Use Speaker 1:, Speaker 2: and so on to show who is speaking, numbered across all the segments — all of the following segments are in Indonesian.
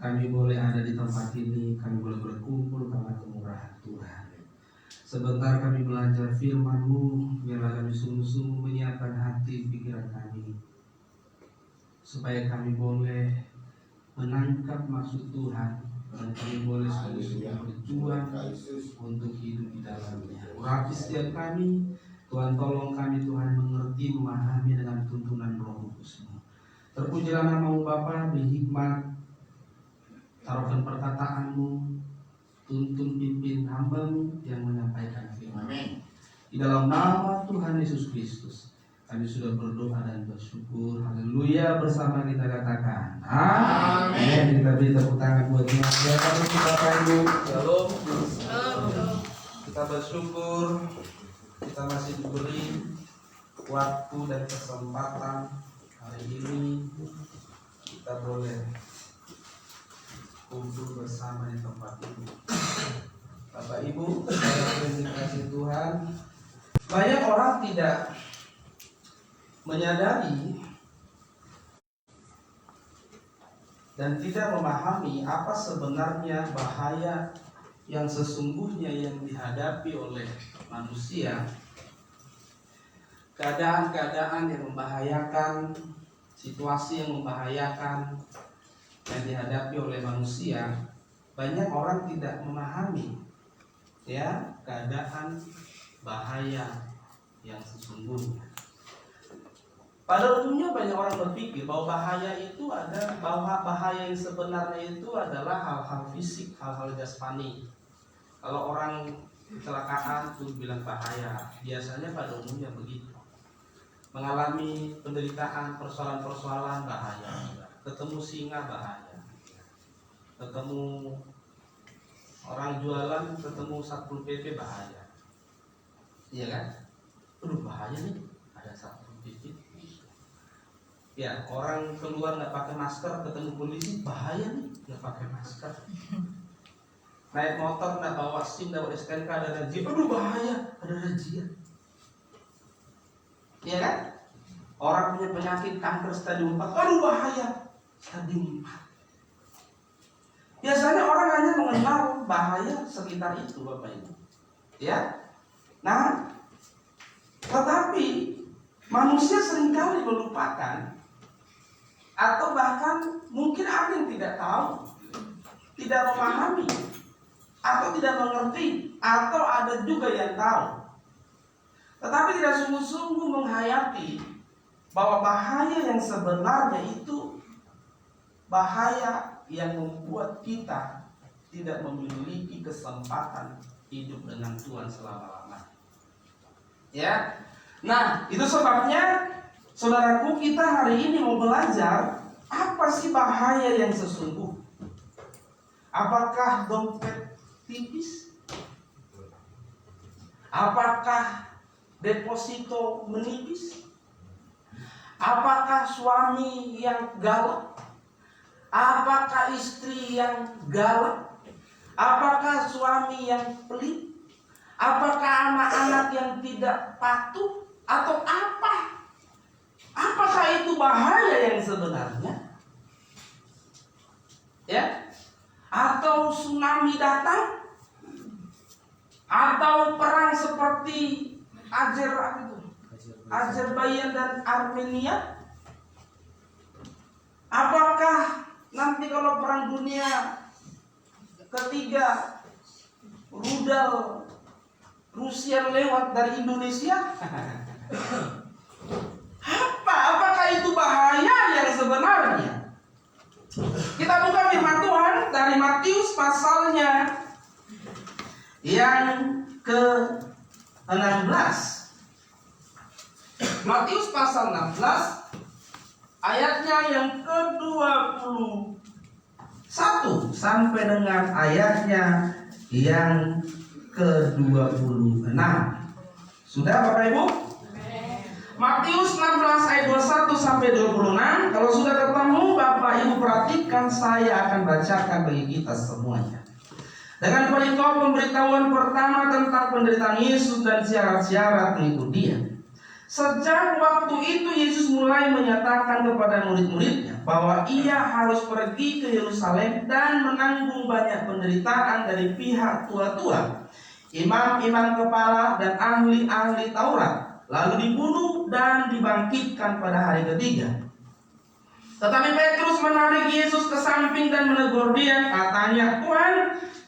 Speaker 1: kami boleh ada di tempat ini, kami boleh berkumpul karena kemurahan Tuhan. Sebentar kami belajar firman-Mu, biarlah kami sungguh-sungguh menyiapkan hati pikiran kami, supaya kami boleh menangkap maksud Tuhan dan kami boleh sungguh-sungguh berjuang untuk hidup di dalamnya. Urapi setiap kami, Tuhan, tolong kami Tuhan mengerti, memahami dengan tuntunan Roh Kudus-Mu. Terpujilah nama-Mu Bapa, berhikmat, taruhkan perkataan-Mu, tuntun pimpin hamba-Mu yang menyampaikan firman. Di dalam nama Tuhan Yesus Kristus kami sudah berdoa dan bersyukur. Haleluya. Bersama kita katakan amin. Kita beri tepuk tangan buat Tuhan. Bapak Ibu, shalom. Kita bersyukur kita masih diberi waktu dan kesempatan hari ini kita boleh kumpul bersama di tempat ini. Bapak Ibu, saya yang dikasihi Tuhan, banyak orang tidak menyadari dan tidak memahami apa sebenarnya bahaya yang sesungguhnya yang dihadapi oleh manusia. Keadaan-keadaan yang membahayakan, situasi yang membahayakan yang dihadapi oleh manusia, banyak orang tidak memahami ya keadaan bahaya yang sesungguhnya. Pada umumnya banyak orang berpikir bahwa bahaya itu bahaya yang sebenarnya itu adalah hal-hal fisik, hal-hal jasmani. Kalau orang kecelakaan itu bilang bahaya, biasanya pada umumnya begitu. Mengalami penderitaan, persoalan-persoalan bahaya. Ketemu singa bahaya. Ketemu orang jualan, ketemu Satpol PP bahaya. Iya kan? Aduh bahaya nih, ada Satpol PP. Ya, orang keluar nggak pakai masker, ketemu polisi bahaya nih, nggak pakai masker. Naik motor nggak bawa SIM, nggak bawa STNK, ada razia, aduh bahaya, ada razia. Iya kan? Orang punya penyakit kanker stadium 4, aduh bahaya, stadium 4. Biasanya orang hanya mengenal bahaya sekitar itu, Bapak Ibu. Ya, nah, tetapi manusia seringkali melupakan, atau bahkan mungkin ada yang tidak tahu, tidak memahami, atau tidak mengerti, atau ada juga yang tahu, tetapi tidak sungguh-sungguh menghayati bahwa bahaya yang sebenarnya itu bahaya yang membuat kita tidak memiliki kesempatan hidup dengan Tuhan selama-lamanya. Ya, nah itu sebabnya saudaraku, kita hari ini mau belajar apa sih bahaya yang sesungguhnya. Apakah dompet tipis? Apakah deposito menipis? Apakah suami yang galak? Apakah istri yang galak? Apakah suami yang pelit? Apakah anak-anak yang tidak patuh? Atau apa? Apakah itu bahaya yang sebenarnya? Ya? Atau tsunami datang? Atau perang seperti Azerbaijan dan Armenia? Apakah nanti kalau perang dunia ketiga rudal Rusia lewat dari Indonesia? Apakah itu bahaya yang sebenarnya? Kita buka firman Tuhan dari Matius pasalnya yang ke-16. Matius pasal 16 ayatnya yang ke-21 sampai dengan ayatnya yang ke-26. Sudah Bapak Ibu? Matius 16 ayat 21 sampai 26. Kalau sudah ketemu Bapak Ibu perhatikan, saya akan bacakan bagi kita semuanya. Dengan perikop pemberitahuan pertama tentang penderitaan Yesus dan syarat-syarat mengikut Dia. Sejak waktu itu Yesus mulai menyatakan kepada murid-muridnya bahwa Ia harus pergi ke Yerusalem dan menanggung banyak penderitaan dari pihak tua-tua, imam-imam kepala dan ahli-ahli Taurat, lalu dibunuh dan dibangkitkan pada hari ketiga. Tetapi Petrus menarik Yesus ke samping dan menegur Dia, katanya, Tuhan,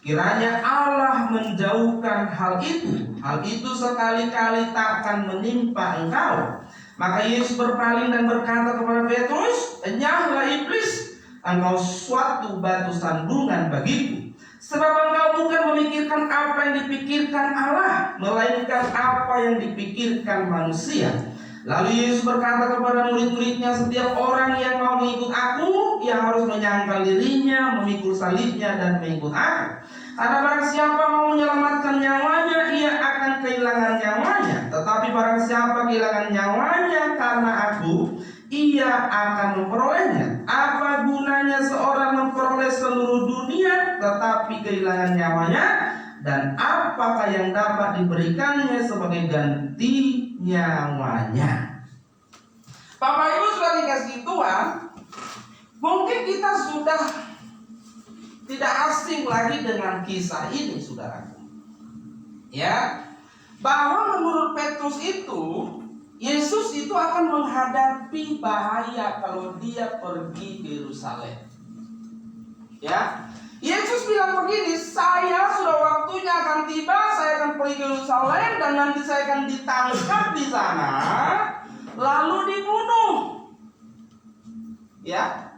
Speaker 1: kiranya Allah menjauhkan hal itu. Hal itu sekali-kali takkan menimpa engkau. Maka Yesus berpaling dan berkata kepada Petrus, enyahlah iblis, engkau suatu batu sandungan bagiku. Sebab engkau bukan memikirkan apa yang dipikirkan Allah, melainkan apa yang dipikirkan manusia. Lalu Yesus berkata kepada murid-muridnya, setiap orang yang mau mengikut aku, ia harus menyangkal dirinya, memikul salibnya dan mengikut aku. Karena barang siapa mau menyelamatkan nyawanya, ia akan kehilangan nyawanya. Tetapi barang siapa kehilangan nyawanya karena aku, ia akan memperolehnya. Apa gunanya seorang memperoleh seluruh dunia tetapi kehilangan nyawanya? Dan apa apakah yang dapat diberikannya sebagai ganti nyawanya? Bapak Ibu sudah dikasih Tuhan, mungkin kita sudah tidak asing lagi dengan kisah ini, saudaraku. Ya, bahwa menurut Petrus itu, Yesus itu akan menghadapi bahaya kalau dia pergi ke Yerusalem. Ya, Yesus bilang begini, saya sudah waktunya akan tiba, saya akan pergi ke Yerusalem dan nanti saya akan ditangkap di sana, lalu dibunuh. Ya,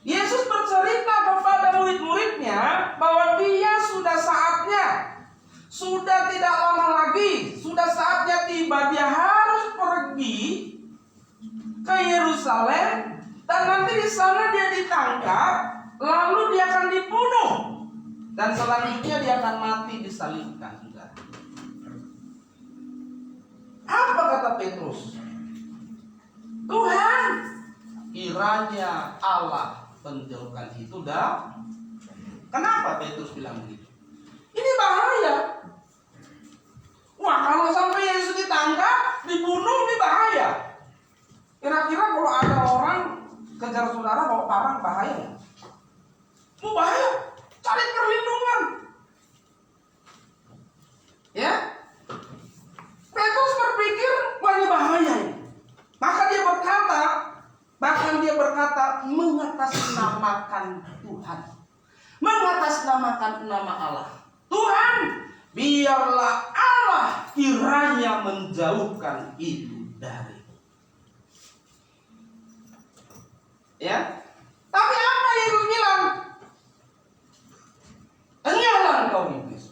Speaker 1: Yesus bercerita kepada murid-muridnya bahwa dia sudah saatnya, sudah tidak lama lagi, sudah saatnya tiba, dia harus pergi ke Yerusalem dan nanti di sana dia ditangkap, lalu dia akan dibunuh dan selanjutnya dia akan mati disalibkan. Apa kata Petrus? Tuhan, kiranya Allah menjauhkan itu dah. Kenapa Petrus bilang begitu? Ini bahaya. Wah, kalau sampai Yesus ditangkap, dibunuh, ini bahaya. Kira-kira kalau ada orang kejar saudara bawa parang, bahaya nggak? Mau bahaya, cari perlindungan. Ya, Petrus berpikir, wah ini bahaya ini. Maka dia berkata, mengatasnamakan Tuhan, mengatasnamakan nama Allah. Tuhan, biarlah Allah kiranya menjauhkan itu dari. Ya, tapi apa Yesus bilang? Enyahlah engkau iblis.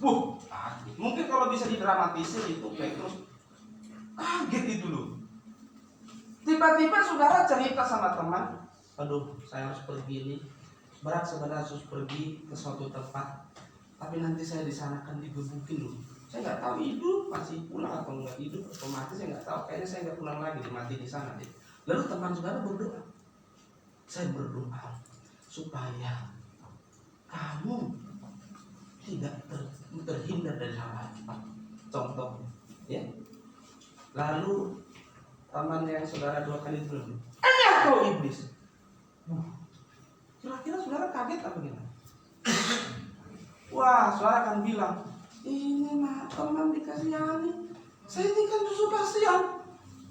Speaker 1: Mungkin kalau bisa didramatisir itu Petrus kaget itu loh. Tiba-tiba saudara cerita sama teman, aduh saya harus pergi nih, berat sebenarnya harus pergi ke suatu tempat, tapi nanti saya di sana kan digebukin loh. Saya nggak tahu hidup masih pulang atau nggak hidup, atau mati saya nggak tahu. Kayaknya saya nggak pulang lagi, mati di sana deh. Lalu teman saudara berdoa, saya berdoa supaya kamu tidak terhindar dari hal-hal. Contoh, ya. Lalu teman yang saudara doakan itu bilang, kau iblis. Kira-kira saudara kaget apa gimana? Wah, saudara akan bilang, ini mah teman dikasihani. Saya ini kan susu kasihan.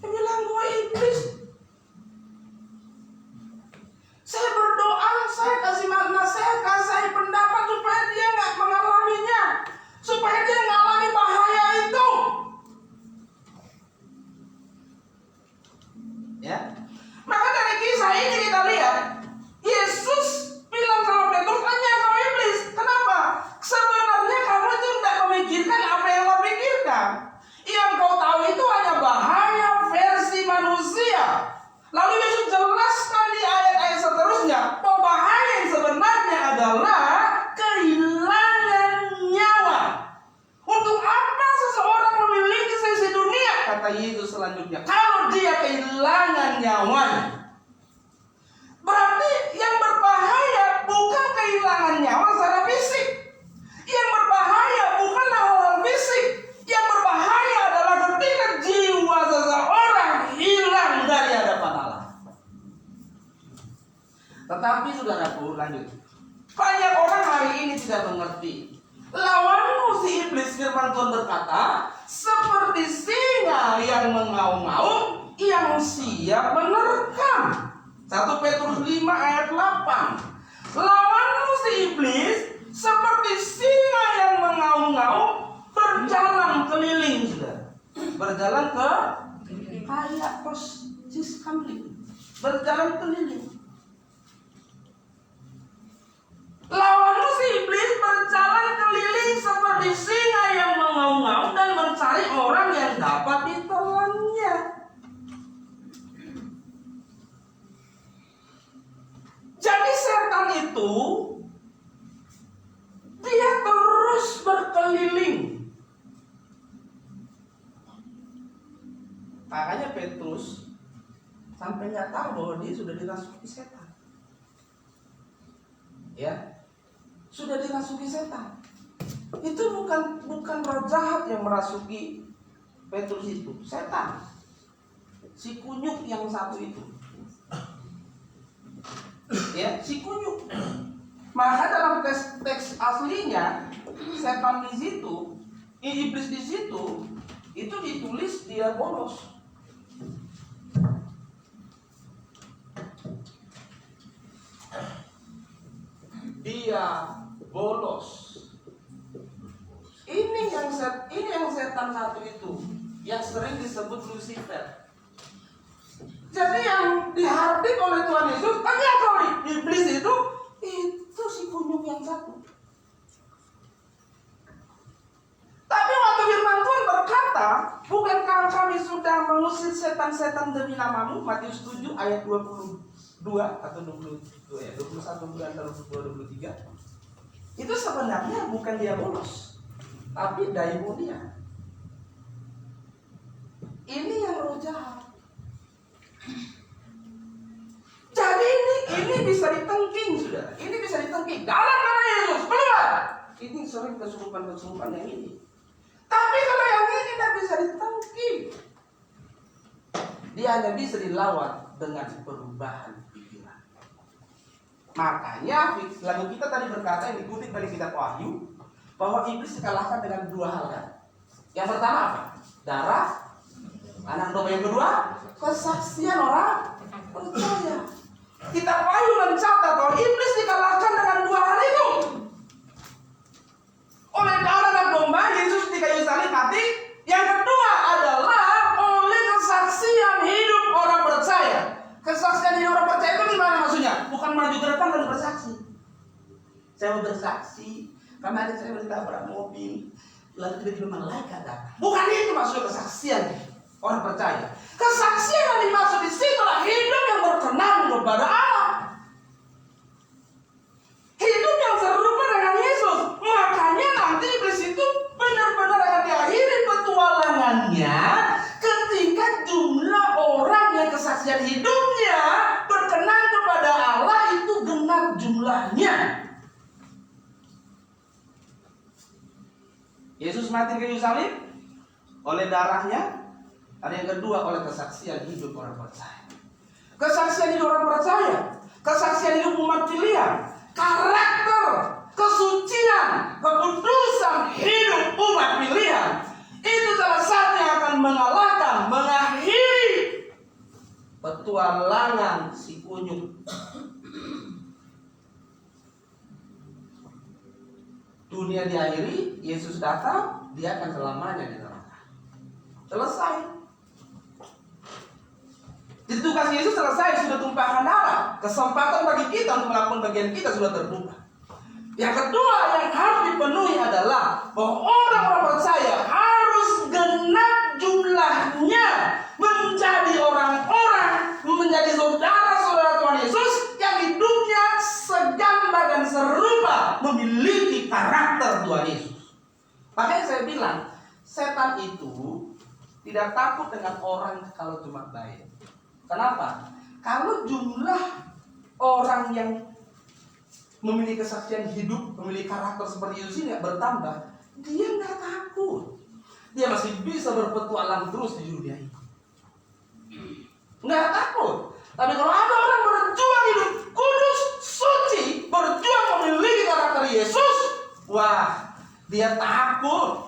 Speaker 1: Dia bilang gue iblis. Saya berdoa, saya kasih makna, saya kasih pendapat supaya dia nggak mengalaminya, supaya dia nggak alami bahaya itu. Ya, maka dari kisah ini kita lihat Yesus bilang sama Petrus, hanya kau iblis. Kenapa? Sebenarnya kamu itu tidak memikirkan apa yang kau pikirkan. Yang kau tahu itu hanya bahaya versi manusia. Lalu Yesus jelaskan di ayat-ayat seterusnya bahwa bahaya yang sebenarnya adalah kehilangan nyawa. Untuk apa seseorang memiliki seisi dunia? Kata Yesus selanjutnya, kalau dia kehilangan nyawanya. Berarti yang berbahaya bukan kehilangan nyawa secara fisik. Yang berbahaya bukanlah hal-hal fisik. Yang berbahaya adalah ketika jiwa seseorang hilang dari hadapan Allah. Tetapi saudaraku, lanjut. Banyak orang hari ini tidak mengerti. Lawanmu si iblis, firman Tuhan berkata, seperti singa yang mengaum-ngaum, yang siap menerkam. 1 Petrus 5 ayat 8. Lawanmu si iblis seperti singa yang mengaum-ngaum, berjalan keliling, saudara. Berjalan ke kayak persis kambing, berjalan keliling. Lawanmu si iblis berjalan keliling seperti singa yang mengaum-ngaum dan mencari orang yang dapat ditelannya. Jadi setan itu dia terus berkeliling. Makanya Petrus sampai nggak tahu bahwa dia sudah dirasuki setan. Ya, sudah dirasuki setan. Itu bukan
Speaker 2: jahat yang merasuki Petrus itu? Setan. Si kunyuk yang satu itu. Ya, si kunyuk. Maka dalam teks aslinya setan di situ, iblis di situ, itu ditulis dia bolos. Dia bolos. Ini yang setan satu itu, yang sering disebut Lucifer. Jadi yang dihardik oleh Tuhan Yesus, ternyata iblis itu si kunyuk yang satu. Tapi waktu firman Tuhan berkata, bukankah kami sudah mengusir setan-setan demi namamu? Matius 7 ayat 22 atau 22 ya, 21 antara 22 23. Itu sebenarnya bukan dia bolos, tapi daimonia. Ini yang roh jahat. Jadi ini bisa ditengking, saudara. Ini bisa ditengking. Dalam nama Yesus keluar. Ini sering kesurupan-kesurupan yang ini. Tapi kalau yang ini tidak bisa ditengking, dia hanya bisa dilawan dengan perubahan pikiran. Makanya lagu kita tadi berkata, yang dikutip dari kitab Wahyu, bahwa iblis dikalahkan dengan dua hal kan. Yang pertama apa? Darah anak domba. Yang kedua, kesaksian orang percaya. Kitab Wahyu mencatat bahwa iblis dikalahkan dengan dua hal itu. Oleh darah anak domba, Yesus di kayu salib mati. Yang kedua adalah oleh kesaksian hidup orang percaya. Kesaksian hidup orang percaya itu gimana maksudnya? Bukan maju ke depan lalu bersaksi. Saya mau bersaksi, kemarin saya ditabrak mobil, lalu tiba-tiba malaikat datang. Bukan itu maksudnya kesaksian orang percaya. Kesaksian yang dimaksud di situ adalah hidup yang berkenan kepada Allah. Hidup yang serupa dengan Yesus. Makanya nanti iblis itu benar-benar akan diakhiri petualangannya ketika jumlah orang yang kesaksian hidupnya berkenan kepada Allah itu genap jumlahnya. Yesus mati kayu salib oleh darahnya. Ada yang kedua oleh kesaksian hidup orang percaya. Kesaksian hidup orang percaya, kesaksian hidup umat pilihan, karakter, kesucian, kekudusan hidup umat pilihan. Itu salah satu yang akan mengalahkan, mengakhiri petualangan si kunyuk. Dunia diakhiri, Yesus datang, dia akan selamanya di neraka. Selesai. Jadi tugas Yesus selesai, sudah tumpahkan darah. Kesempatan bagi kita untuk melakukan bagian kita sudah terbuka. Yang kedua yang harus dipenuhi adalah bahwa orang-orang percaya harus genap jumlahnya menjadi orang-orang, menjadi saudara-saudara Tuhan Yesus yang hidupnya segambar dan serupa, memiliki karakter Tuhan Yesus. Makanya saya bilang, setan itu tidak takut dengan orang kalau cuma baik. Kenapa? Kalau jumlah orang yang memiliki kesaksian hidup, memiliki karakter seperti Yesus ini bertambah, dia nggak takut. Dia masih bisa berpetualang terus di dunia ini. Nggak takut. Tapi kalau ada orang berjuang hidup kudus, suci, berjuang memiliki karakter Yesus, wah, dia takut.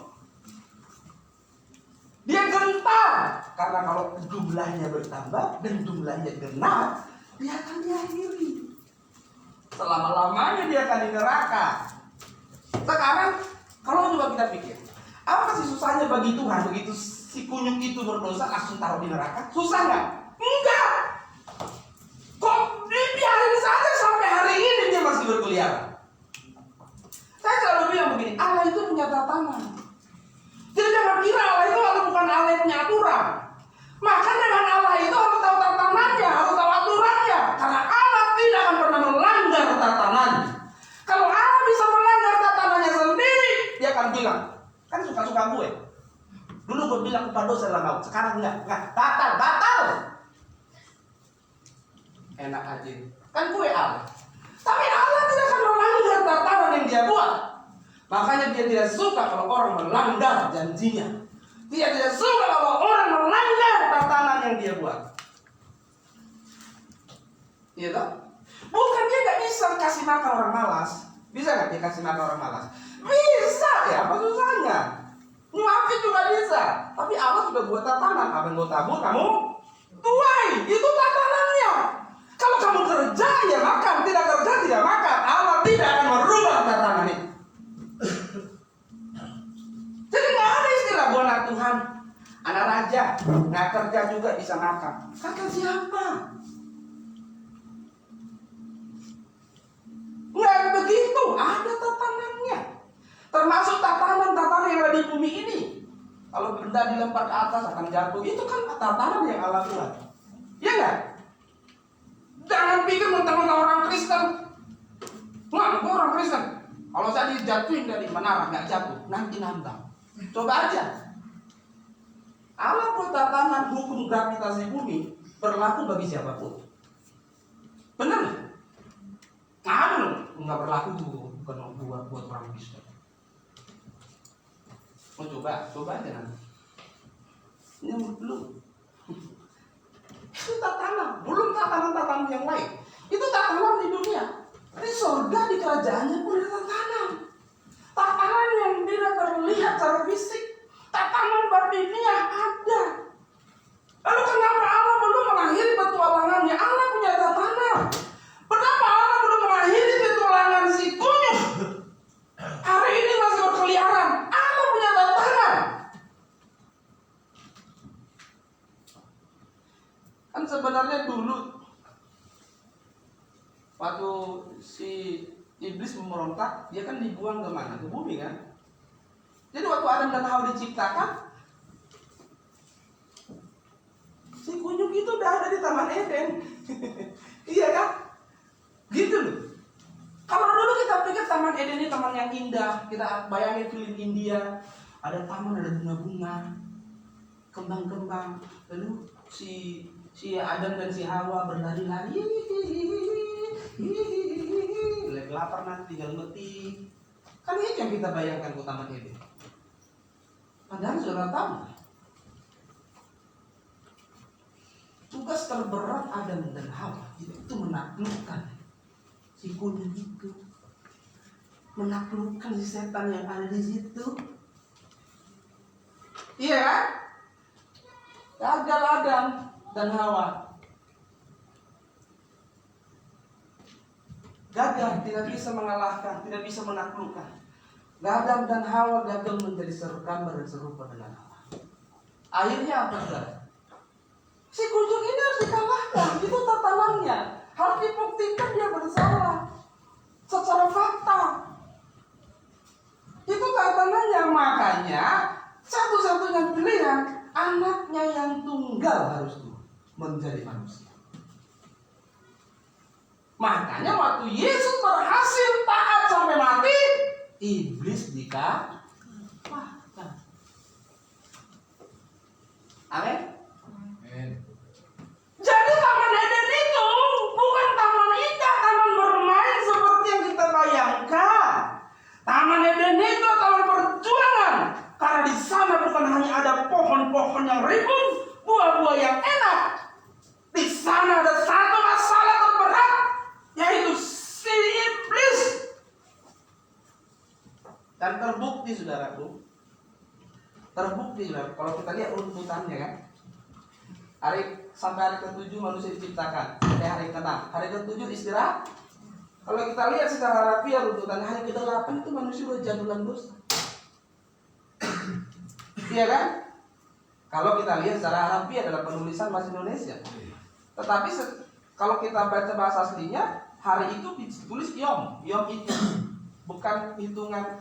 Speaker 2: Dia gentar. Karena kalau jumlahnya bertambah dan jumlahnya genap, dia akan diakhiri. Selama-lamanya dia akan di neraka. Sekarang kalau coba kita pikir, apa sih susahnya bagi Tuhan begitu si kunyuk itu berdosa langsung taruh di neraka? Susah nggak? Enggak. Kok dibiarin saja sampai hari ini dia masih berkeliaran? Saya selalu bilang begini, Allah itu punya tatanan. Jadi jangan kira Allah itu bukan Allah yang punya aturan. Maka dengan Allah itu harus tahu tatanannya, harus tahu aturannya. Karena Allah tidak akan pernah melanggar tatanannya. Kalau Allah bisa melanggar tatanannya sendiri, dia akan bilang, kan suka-suka gue. Dulu gue bilang kepada dosa dalam maut, sekarang enggak, batal. Enak aja. Kan gue Allah. Tapi Allah tidak akan melanggar tatanan yang dia buat. Makanya dia tidak suka kalau orang melanggar janjinya. Dia tidak suka kalau orang melanggar tatanan yang dia buat. Iya toh? Bukan dia nggak bisa kasih makan orang malas. Bisa nggak dia kasih makan orang malas? Bisa ya, apa susahnya? Nyuapin juga bisa. Tapi Allah sudah buat tatanan. Apa yang mau tabur kamu tuai. Itu tatanannya. Kalau kamu kerja ya makan, tidak kerja tidak makan. Allah tidak akan merubah tatanan itu. Jadi nggak ada istilah buat anak Tuhan, anak raja nggak kerja juga bisa makan. Kata siapa? Nggak begitu. Ada tatanannya. Termasuk tatanan-tatanan yang ada di bumi ini. Kalau benda dilempar ke atas akan jatuh. Itu kan tatanan yang Allah buat. Iya nggak? Jangan pikir mentang-mentang orang Kristen. Wah, aku orang Kristen. Kalau saya dijatuhin dari menara nggak jatuh, nanti nambang. Coba aja. Allah buat tatanan hukum gravitasi bumi berlaku bagi siapapun. Benar nggak? Nggak berlaku bukan buat orang Kristen. Mau coba aja nanti. Ini belum. Itu tatanan, belum tatanan-tatanan yang lain. Itu tatanan di dunia. Di surga, di kerajaannya pun ada tatanan. Tatanan yang tidak terlihat secara fisik. Tatanan batiniah ada. Lalu kenapa Allah belum mengakhiri petualangannya? Allah punya tatanan. Kenapa Allah belum mengakhiri petualangan si kunyuk? Hari ini masih berkeliaran. Allah punya tatanan. Kan sebenarnya dulu waktu si iblis memberontak, dia kan dibuang ke mana? Ke bumi kan? Jadi waktu Adam dan Hawa diciptakan, si kunyuk itu udah ada di Taman Eden. Iya kan? Gitu loh. Kalau dulu kita pikir Taman Eden ini taman yang indah, kita bayangin film India, ada taman, ada bunga-bunga, kembang-kembang, lalu si Adam dan si Hawa berlari-lari, lagi lapar nanti tinggal meti. Kan itu yang kita bayangkan ke Taman Eden. Padahal saudara tahu, tugas terberat Adam dan Hawa itu menaklukkan si kunyuk itu, menaklukkan si setan yang ada di situ. Iya kan? Gagal Adam dan Hawa. Gagal, tidak bisa mengalahkan, tidak bisa menaklukkan. Adam dan Hawa gagal menjadi gambar dan serupa dengan Allah. Akhirnya apa saudara? Si kunyuk ini harus dikalahkan. Itu tatanannya. Harus dibuktikan dia bersalah secara fakta. Itu tatanannya. Makanya satu-satunya pilihan anaknya yang tunggal harus menjadi manusia. Makanya waktu Yesus berhasil taat sampai mati, iblis dikalahkan. Amin. Jadi Taman Eden itu bukan taman indah, taman bermain seperti yang kita bayangkan. Taman Eden itu taman perjuangan. Karena di sana bukan hanya ada pohon-pohon yang rimbun, buah-buah yang enak. Di sana ada satu masalah terberat, yaitu si iblis. Dan terbukti saudaraku, kalau kita lihat runtutannya kan, sampai hari ke-7 manusia diciptakan, sampai hari ke-6, hari ke-7 istirahat. Kalau kita lihat secara harfiah runtutan hari ke-8 itu manusia sudah jadulan dosa. Iya kan? Kalau kita lihat secara harfiah dalam penulisan bahasa Indonesia. Tetapi kalau kita baca bahasa aslinya, hari itu ditulis Yom. Yom itu bukan hitungan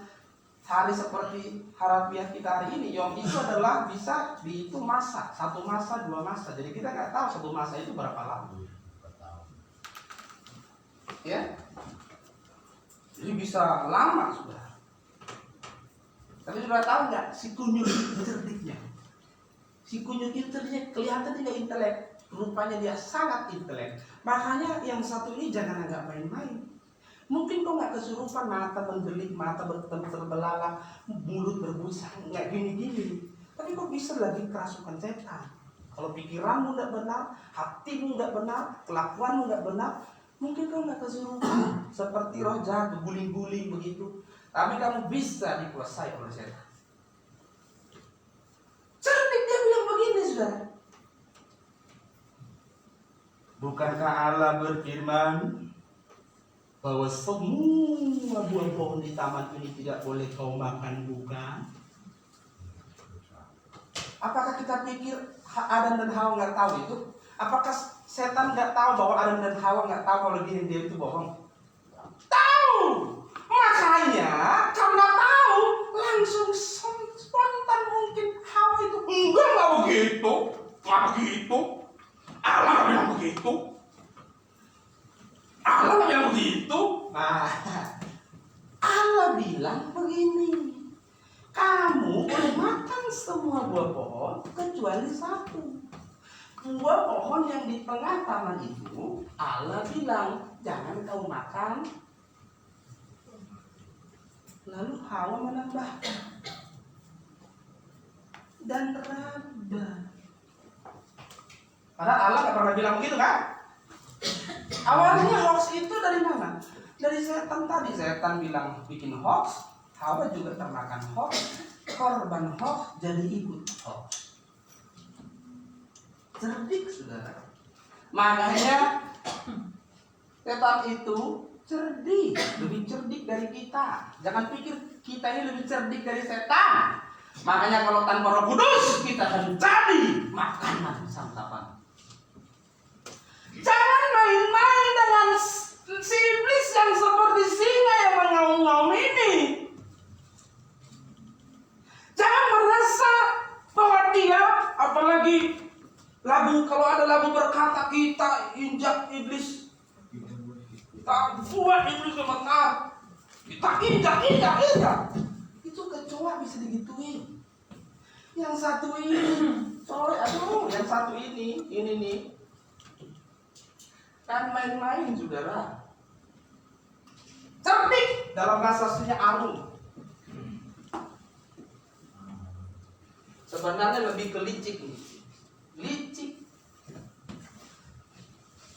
Speaker 2: hari seperti harfiah kita hari ini. Yom itu adalah bisa dihitung masa, 1 masa, 2 masa. Jadi kita nggak tahu 1 masa itu berapa lama. Ya, jadi bisa lama sudah. Tapi sudah tahu nggak si kunyuk cerdiknya? Si kunyuk itu kelihatan tidak intelek, rupanya dia sangat intelek. Makanya yang satu ini jangan anggap main-main. Mungkin kau nggak kesurupan, mata mendelik, mata terbelalak, mulut berbusa, nggak gini-gini. Tapi kau bisa lagi kerasukan setan. Kalau pikiranmu nggak benar, hatimu nggak benar, kelakuanmu nggak benar, mungkin kau nggak kesurupan seperti roh jahat guling-guling begitu. Tapi kamu bisa dikuasai oleh setan. Cerdik dia bilang begini, saudara. Bukankah Allah berfirman bahwa semua buah pohon di taman ini tidak boleh kau makan, bukan? Apakah kita pikir Adam dan Hawa nggak tahu itu? Apakah setan nggak tahu bahwa Adam dan Hawa nggak tahu kalau dia itu bohong? Tahu. Makanya karena tahu langsung spontan mungkin Hawa itu nggak begitu, nggak begitu. Allah bilang begitu. Allah bilang begitu. Nah, Allah bilang begini. Kamu boleh makan semua buah pohon kecuali satu. Buah pohon yang di tengah taman itu Allah bilang jangan kau makan. Lalu Hawa menambahkan dan raba. Padahal Allah gak pernah bilang begitu kan? Awalnya hoax itu dari mana? Dari setan tadi. Setan bilang bikin hoax, Hawa juga termakan hoax, korban hoax, jadi ikut hoax. Cerdik, saudara. Makanya setan itu cerdik, lebih cerdik dari kita. Jangan pikir kita ini lebih cerdik dari setan. Makanya kalau tanpa Roh Kudus kita akan jadi makanan santapan. Jangan main-main dengan si iblis yang seperti singa yang mengaum-ngaum ini. Jangan merasa bahwa dia, apalagi lagu, kalau ada lagu berkata kita injak iblis, kita buat iblis gemetar, kita injak. Itu kecoa bisa digituin. Yang satu ini, yang satu ini nih. Kan main-main, saudara. Cerdik, dalam bahasa aslinya arung. Sebenarnya lebih ke licik nih. Licik.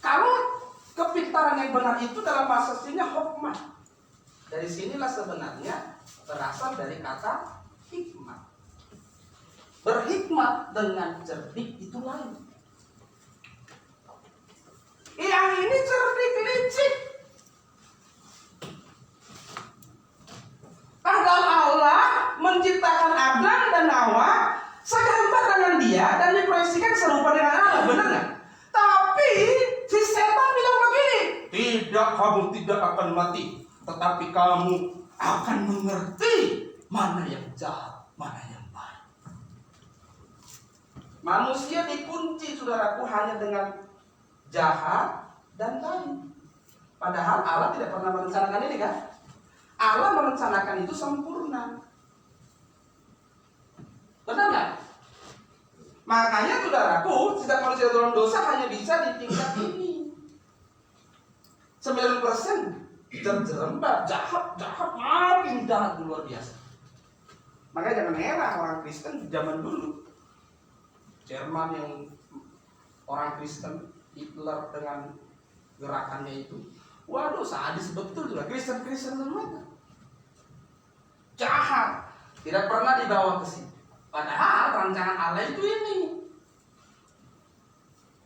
Speaker 2: Kalau kepintaran yang benar itu dalam bahasa aslinya hikmah. Dari sinilah sebenarnya berasal dari kata hikmah. Berhikmat dengan cerdik itu lain. Yang ini cerdik licik. Padahal Allah menciptakan Adam dan Hawa segambar dengan dia dan diproyeksikan serupa dengan Allah, benar nggak? Tapi si setan bilang begini, tidak, kamu tidak akan mati, tetapi kamu akan mengerti mana yang jahat, mana yang baik. Manusia dikunci, saudaraku, hanya dengan jahat dan baik. Padahal Allah tidak pernah merencanakan ini kan? Allah merencanakan itu sempurna. Benar nggak? Makanya saudaraku, setiap manusia dalam dosa hanya bisa di tingkat ini. 9% jerembat, jahat, makin jahat luar biasa. Makanya jangan heran orang Kristen zaman dulu, Jerman yang orang Kristen, Hitler dengan gerakannya itu, waduh sadis betul juga. Kristen semuanya jahat, tidak pernah dibawa ke sini. Padahal rancangan Allah itu ini.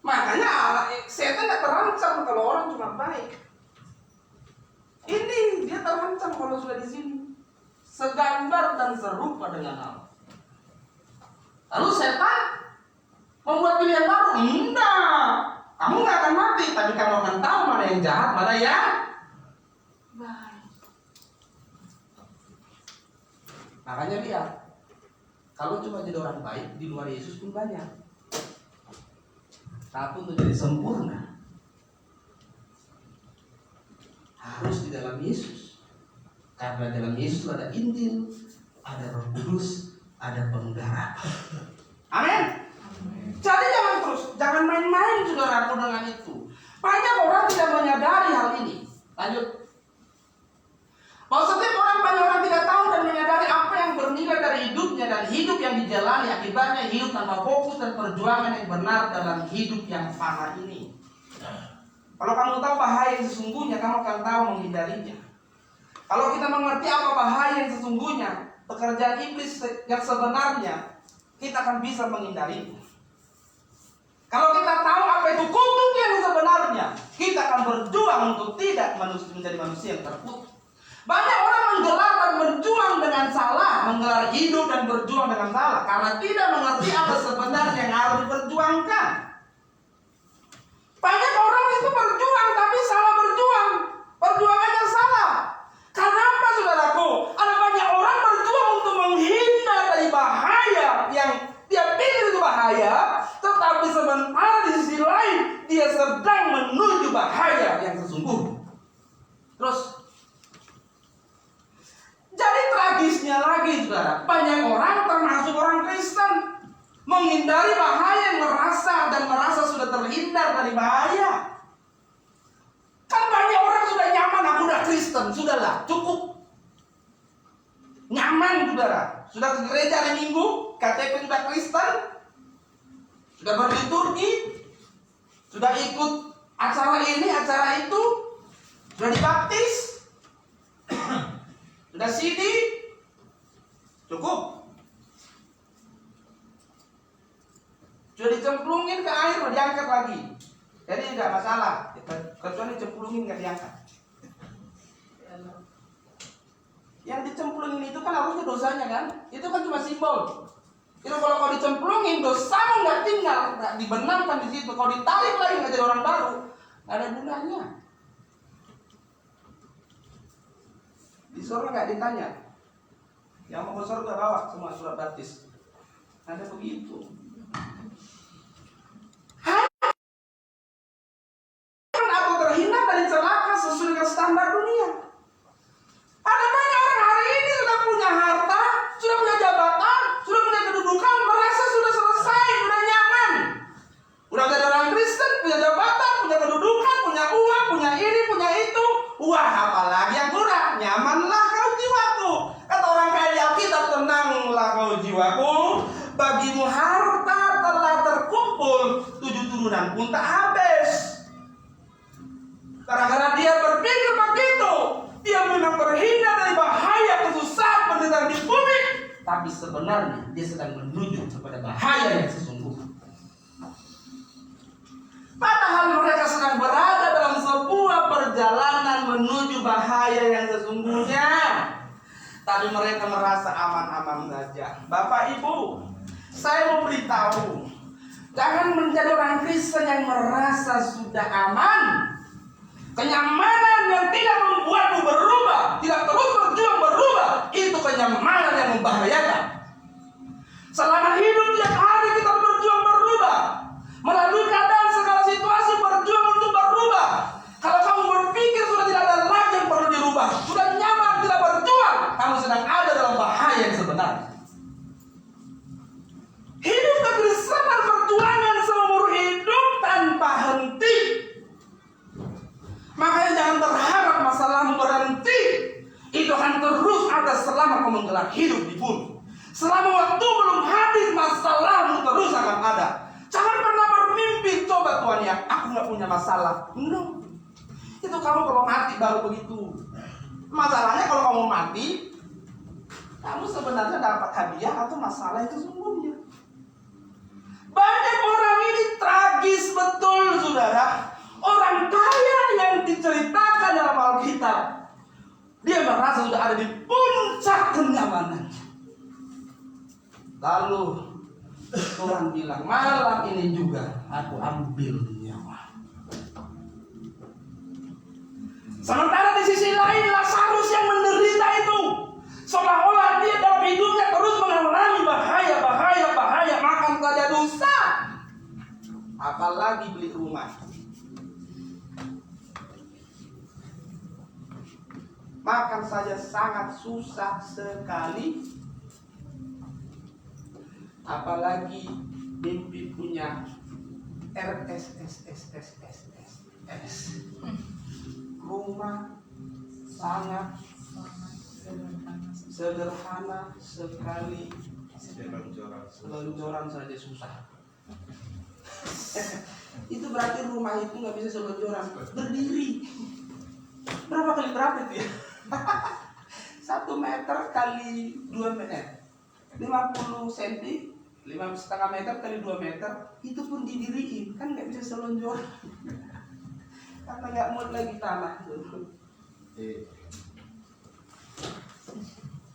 Speaker 2: Makanya setan tidak terancam kalau orang cuma baik. Ini dia terancam kalau sudah di sini, segambar dan serupa dengan Allah. Lalu setan membuat pilihan baru. Enggak, kamu nggak akan mati, tapi kamu akan tahu mana yang jahat, mana yang baik. Makanya lihat, kalau cuma jadi orang baik di luar Yesus pun banyak. Tapi untuk jadi sempurna harus di dalam Yesus. Karena dalam Yesus ada Injil, ada Roh Kudus, ada penggarapan. Amin. Jadi jangan main-main saudaraku dengan itu. Banyak orang tidak menyadari hal ini. Lanjut. Bahwa setiap orang, banyak orang tidak tahu dan menyadari apa yang bernilai dari hidupnya, dan hidup yang dijalani akibatnya hidup tanpa fokus dan perjuangan yang benar dalam hidup yang fana ini. Kalau kamu tahu bahaya yang sesungguhnya, kamu akan tahu menghindarinya. Kalau kita mengerti apa bahaya yang sesungguhnya, pekerjaan iblis yang sebenarnya, kita akan bisa menghindarinya. Kalau kita tahu apa itu kutuk yang sebenarnya, kita akan berjuang untuk tidak menjadi manusia yang terkutuk. Banyak orang menggelar dan berjuang dengan salah, menggelar hidup dan berjuang dengan salah, karena tidak mengerti apa sebenarnya yang harus diperjuangkan. Banyak orang itu berjuang tapi salah berjuang, perjuangannya salah. Kenapa saudaraku? Ada banyak orang berjuang untuk menghindar dari bahaya yang dia pikir itu bahaya, tetapi sebenarnya di sisi lain dia sedang menuju bahaya yang sesungguhnya. Terus, jadi tragisnya lagi saudara, banyak orang termasuk orang Kristen menghindari bahaya yang merasa sudah terhindar dari bahaya. Kan banyak orang sudah nyaman, aku udah Kristen, sudahlah, cukup. Nyaman saudara, sudah ke gereja hari Minggu, KTP sudah Kristen, sudah berliturgi, sudah ikut acara ini, acara itu, sudah dibaptis, sudah CD, cukup. Sudah dicemplungin ke air, sudah diangkat lagi. Jadi tidak masalah, kecuali dicemplungin nggak diangkat. Yang dicemplungin itu kan harusnya dosanya kan, itu kan cuma simbol. Itu kalau kau dicemplungin, dosamu nggak tinggal, nggak dibenamkan di situ. Kalau ditarik lagi nggak jadi orang baru, nggak ada gunanya. Di surga nggak ditanya, yang mau ke surga bawa semua surat baptis. Ada begitu. Aku terhindar dari celaka sesuai dengan standar dunia. Ada banyak orang hari ini sudah punya harta, sudah punya jabatan, sudah punya kedudukan, merasa sudah selesai, sudah nyaman. Udah jadi orang Kristen, punya jabatan, punya kedudukan, punya uang, punya ini, punya itu. Wah, apalagi yang kurang? Nyamanlah kau jiwaku. Kata orang kaya di Alkitab, tenanglah kau jiwaku. Bagimu harta telah terkumpul, 7 turunan pun tak habis. Karena dia berpikir begitu, dia memang terhindar dari bahaya, kesusahan, penderitaan di bumi. Tapi sebenarnya dia sedang menuju kepada bahaya yang sesungguhnya. Padahal mereka sedang berada dalam sebuah perjalanan menuju bahaya yang sesungguhnya. Tapi mereka merasa aman-aman saja. Bapak Ibu, saya mau beritahu, jangan menjadi orang Kristen yang merasa sudah aman. Kenyamanan yang tidak membuatmu berubah, tidak terus berjuang berubah, itu kenyamanan yang membahayakan. Selama hidup tiap hari kita berjuang berubah, melalui keadaan segala situasi berjuang untuk berubah. Kalau kamu berpikir sudah tidak ada lagi yang perlu dirubah, sudah nyaman tidak berjuang, kamu sedang ada dalam bahaya yang sebenarnya. Hidup kekristenan perjuangan seumur hidup tanpa henti. Makanya jangan berharap masalahmu berhenti. Itu akan terus ada selama kau menggelar hidup di bumi. Selama waktu belum habis, masalahmu terus akan ada. Jangan pernah bermimpi, coba Tuhan ya, aku gak punya masalah. No. Itu kamu kalau mati baru begitu. Masalahnya kalau kamu mati, kamu sebenarnya dapat hadiah atau masalah itu sesungguhnya. Banyak orang ini tragis betul saudara. Orang kaya yang diceritakan dalam Alkitab, dia merasa sudah ada di puncak kenyamanan. Lalu Tuhan bilang, malam ini juga aku ambil nyawa. Sementara di sisi lain Lazarus yang menderita itu, seolah-olah dia dalam hidupnya terus mengalami bahaya, makan saja dosa, apalagi beli rumah. Makan saja sangat susah sekali, apalagi mimpi punya RSSSSSS. Rumah sangat Sederhana sekali, selonjoran saja susah. Itu berarti rumah itu nggak bisa selonjoran, berdiri. Berapa kali berapa itu ya? 1 meter kali 2 meter, 50 cm, 5,5 meter kali 2 meter, itu pun didiriin, kan nggak bisa selonjoran. Karena nggak muat lagi tanah.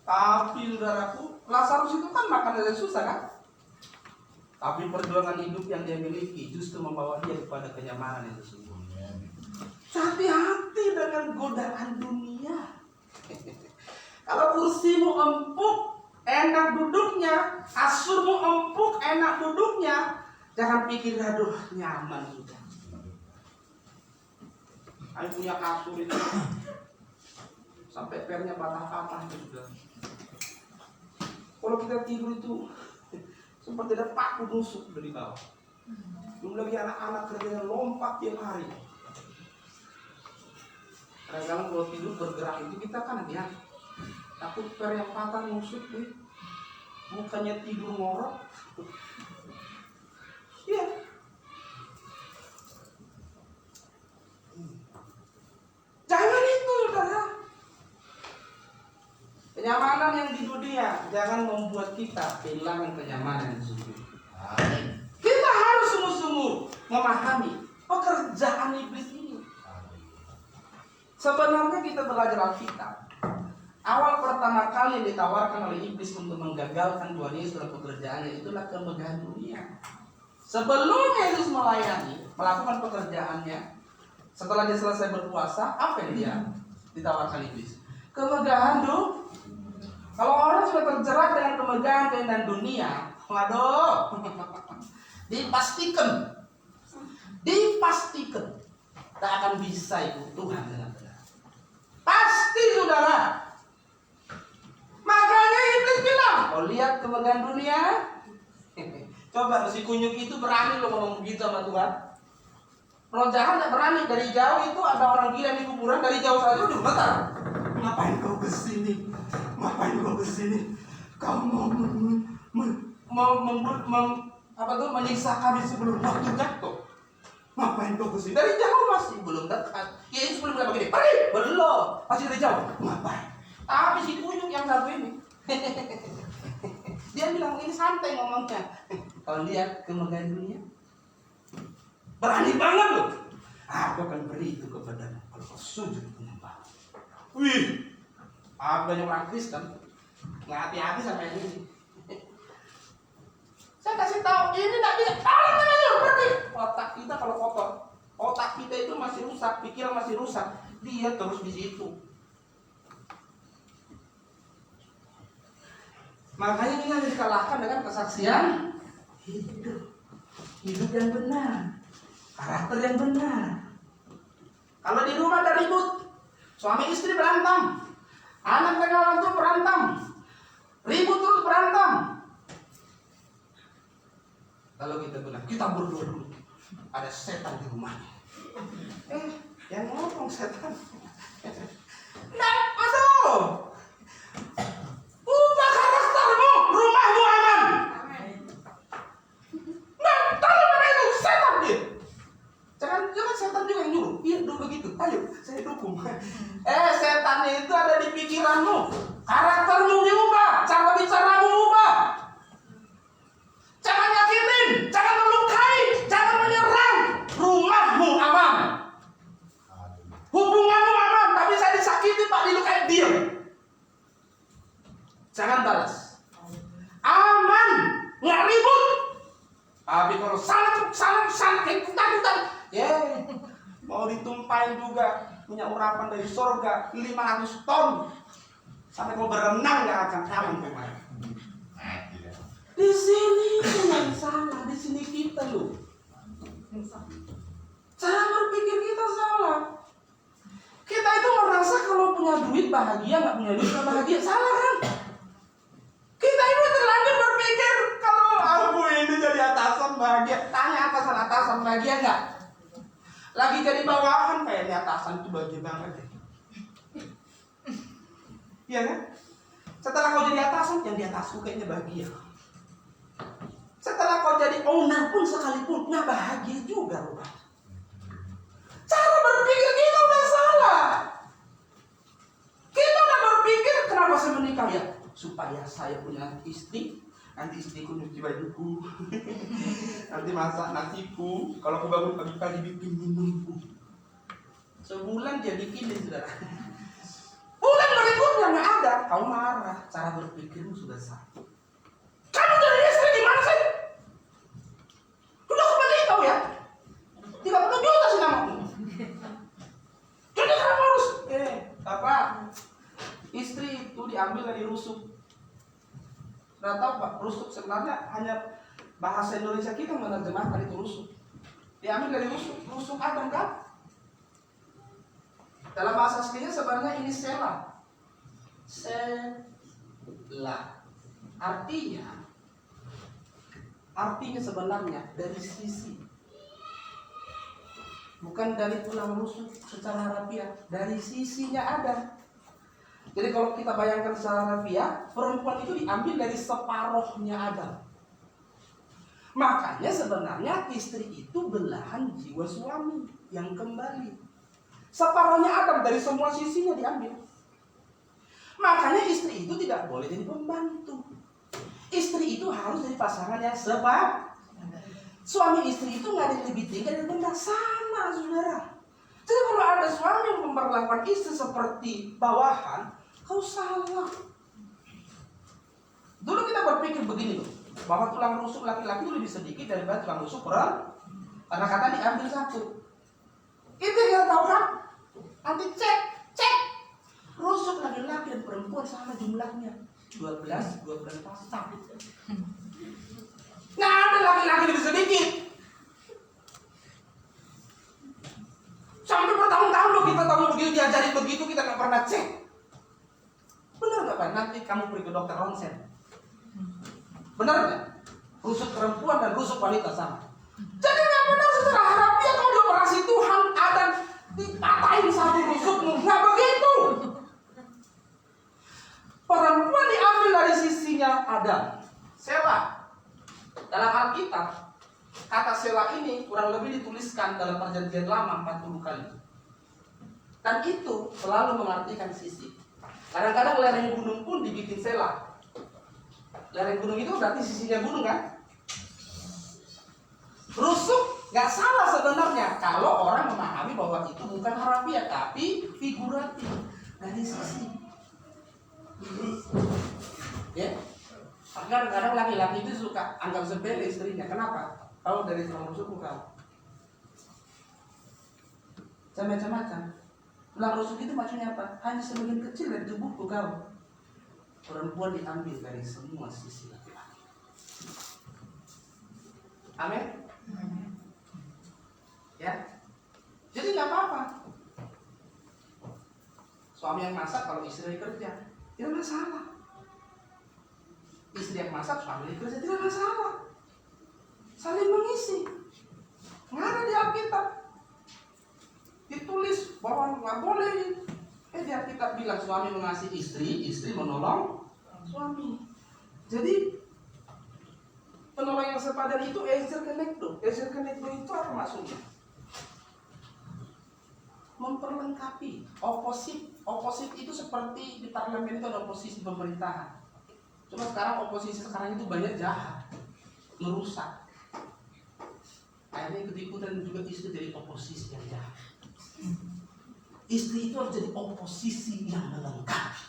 Speaker 2: Tapi saudaraku, Lazarus itu kan makan aja susah kan? Tapi perjuangan hidup yang dia miliki justru membawa dia kepada kenyamanan yang sesungguhnya. Hati-hati dengan godaan dunia. Kalau kursimu empuk, enak duduknya, kasurmu empuk, enak duduknya, jangan pikir aduh nyaman sudah. Aku punya kasur itu sampai pernya patah-patah juga. Kalau kita tidur itu seperti ada paku nusuk dari bawah. Belum lagi anak-anak kerjanya lompat tiap hari. Kadang-kadang kalau tidur bergerak itu kita kan ya takut per yang patah nusuk nih. Bukannya tidur ngorok. Iya. Jangan itu, saudara. Kenyamanan yang di dunia jangan membuat kita kehilangan kenyamanan yang sesungguhnya. Kita harus sungguh-sungguh memahami pekerjaan iblis ini. Sebenarnya kita belajar Alkitab. Awal pertama kali yang ditawarkan oleh iblis untuk menggagalkan Tuhan Yesus dalam pekerjaannya itulah kemegahan dunia. Sebelum Yesus melakukan pekerjaannya, setelah dia selesai berpuasa, apa yang dia ditawarkan iblis? Kemegahan dunia. Kalau orang sudah terjerat dengan kemegahan keindahan dunia, waduh, dipastikan tak akan bisa ikut Tuhan dengan benar. Pasti, saudara. Makanya iblis bilang, oh lihat kemegahan dunia. Coba si kunyuk itu berani loh ngomong begitu sama Tuhan. Roh jahat tidak berani. Dari jauh itu ada orang gila di kuburan, dari jauh saja udah gemetar. Ngapain kau kesini? Ngapain kau kesini? Kau mau menyiksa kami sebelum waktu jatuh. Ngapain kau kesini? Dari jauh masih belum dekat. Yesus belum bilang begini, pergi, belum, masih dari jauh. Ngapain? Tapi si kunyuk yang satu ini, dia bilang ini santai ngomongnya. Kalau lihat kemegahan dunia, berani banget loh. Aku akan beri itu kepadamu kalau kau sujud menyembah. Wih, banyak orang Kristen nggak hati-hati sama ini. Saya kasih tahu ini tidak bisa. Pergi. Otak kita kalau kotor, otak kita itu masih rusak, pikiran masih rusak, dia terus di situ. Makanya ini harus dikalahkan dengan kesaksian hidup yang benar, karakter yang benar. Kalau di rumah ada ribut, suami istri berantem, anak dengan orang tua berantem, ribut terus berantem. Lalu kita bilang, kita berdoa dulu, ada setan di rumahnya. Yang ngomong setan. Nah, aduh. Ubah karaktermu, rumahmu aman. Nah, kalau mana itu setan dia. Jangan setan juga yang nyuruh. Iya dulu begitu. Ayo, saya dukung. Setan itu ada di pikiranmu. Karaktermu diubah, cara bicaramu ubah. Jangan nyakitin, jangan melukai, jangan menyerang. Rumahmu aman. Hubunganmu aman, tapi saya disakiti Pak, dilukai, diam. Jangan balas. Aman, nggak ribut. Tapi kalau salah ikut-ikutan, mau ditumpahin juga minyak urapan dari surga 500 ton. Sampai mau berenang nggak akan aman kemarin. Di sini yang salah, di sini kita loh. Cara berpikir kita salah. Kita itu merasa kalau punya duit bahagia, nggak punya duit nggak bahagia, salah kan? Kita ini terlanjur berpikir kalau aku ini jadi atasan bahagia. Tanya atasan bahagia nggak? Lagi jadi bawahan kayaknya atasan itu bahagia banget. Iya kan? Setelah kau jadi atasan, yang di atasku kayaknya bahagia. Setelah kau jadi owner pun sekalipun nggak bahagia juga rupanya. Cara berpikir kita udah salah. Kita udah berpikir kenapa saya menikah ya? Supaya saya punya istri, nanti istriku nyuci bajuku, nanti masak nasiku, kalau aku bangun pagi-pagi bikin minumku. Sebulan dia bikinin, saudara. Bulan berikutnya nggak ada, kau marah. Cara berpikirmu sudah salah. Kamu dari istri gimana sih? Udah kembali kau ya? 30 juta sih namamu. Jadi kamu harus apa? Istri itu diambil dari rusuk. Sudah tahu Pak, rusuk sebenarnya hanya bahasa Indonesia kita menerjemahkan itu rusuk. Diambil dari rusuk Adam kan? Dalam bahasa aslinya sebenarnya ini sela. Sela. Artinya sebenarnya dari sisi. Bukan dari tulang rusuk secara harafiah, dari sisinya ada. Jadi kalau kita bayangkan secara harafiah, perempuan itu diambil dari separohnya Adam. Makanya sebenarnya istri itu belahan jiwa suami yang kembali. Separohnya Adam dari semua sisinya diambil. Makanya istri itu tidak boleh jadi pembantu. Istri itu harus jadi pasangan yang sepadan. Suami istri itu nggak ada yang lebih tinggi dan rendah, sama saudara. Jadi kalau ada suami yang memperlakukan istri seperti bawahan, kau salah. Dulu kita berpikir begini loh, bahwa tulang rusuk laki-laki itu lebih sedikit daripada tulang rusuk perempuan. Karena kata diambil satu. Itu yang tahu kan? Nanti cek. Rusuk laki-laki dan perempuan sama jumlahnya. 12 pasang. Nah, ada laki-laki lebih sedikit. Sampai bertahun-tahun loh kita tahu begitu, diajari begitu, kita nggak pernah cek. Benar nggak Pak? Nanti kamu pergi ke dokter ronsen. Benar nggak? Rusuk perempuan dan rusuk wanita sama. Jadi nggak benar secara harafiah kalau dioperasi Tuhan ada dipatahin satu rusukmu, nggak begitu. Perempuan diambil dari sisinya Adam. Sela. Dalam Alkitab, kata sela ini kurang lebih dituliskan dalam perjanjian lama 40 kali. Dan itu selalu mengartikan sisi. Kadang-kadang lereng gunung pun dibikin sela. Lereng gunung itu berarti sisinya gunung kan? Rusuk nggak salah sebenarnya kalau orang memahami bahwa itu bukan harafiah tapi figuratif dari sisi. Ya, kadang-kadang laki-laki itu suka anggap sepele istrinya. Kenapa? Kalau dari tulang rusuk bukan. Macam-macam. Tulang rusuk itu maksudnya apa? Hanya sebagian kecil dari tubuhku kau. Perempuan diambil dari semua sisi laki-laki. Amin. Ya. Jadi nggak apa-apa. Suami yang masak kalau istri kerja, tidak masalah. Istri yang masak, suami kerja, tidak masalah. Saling mengisi. Nggak ada di Alkitab ditulis bahwa nggak boleh. Di Alkitab bilang suami mengasihi istri, istri menolong suami. Jadi penolong yang sepadan itu ezer kenekdo. Ezer kenekdo itu apa maksudnya? Memperlengkapi. Oposit itu seperti di parlemen itu ada oposisi pemerintahan. Cuma sekarang oposisi sekarang itu banyak jahat, merusak. Akhirnya ikut-ikutan juga istri jadi oposisi yang jahat. Istri itu harus jadi oposisi yang melengkapi.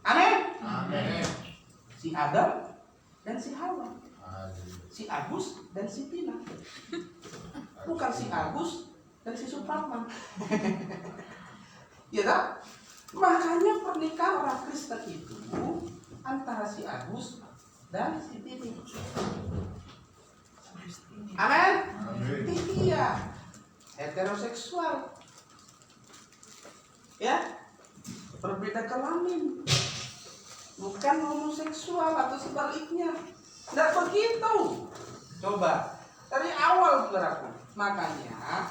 Speaker 2: Amin.
Speaker 3: Amin.
Speaker 2: Si Adam dan si Hawa.
Speaker 3: Amin.
Speaker 2: Si Agus dan si Tina. Bukan si Agus dan si Suparman. Ya tak? Makanya pernikahan orang Kristen itu antara si Agus dan si Tini. Amin. Iya. Heteroseksual. Ya. Berbeda kelamin. Bukan homoseksual atau sebaliknya. Tidak begitu. Coba dari awal saudaraku. Makanya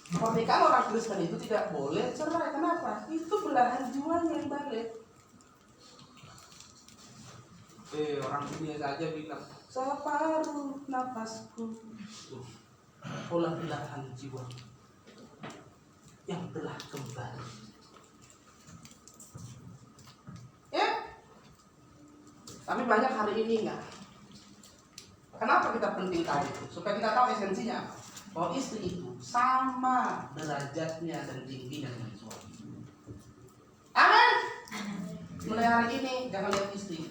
Speaker 2: pernikahan orang Kristen itu tidak boleh cerai. Kenapa? Itu belahan jiwanya yang balik. Orang dunia saja bilang separuh nafasku. Olah belahan jiwa yang telah kembali. Tapi banyak hari ini enggak. Kenapa kita penting tahu itu? Supaya kita tahu esensinya apa? Bahwa istri itu sama derajatnya dan tingginya dengan suami. Amin. Mulai hari ini jangan lihat istri.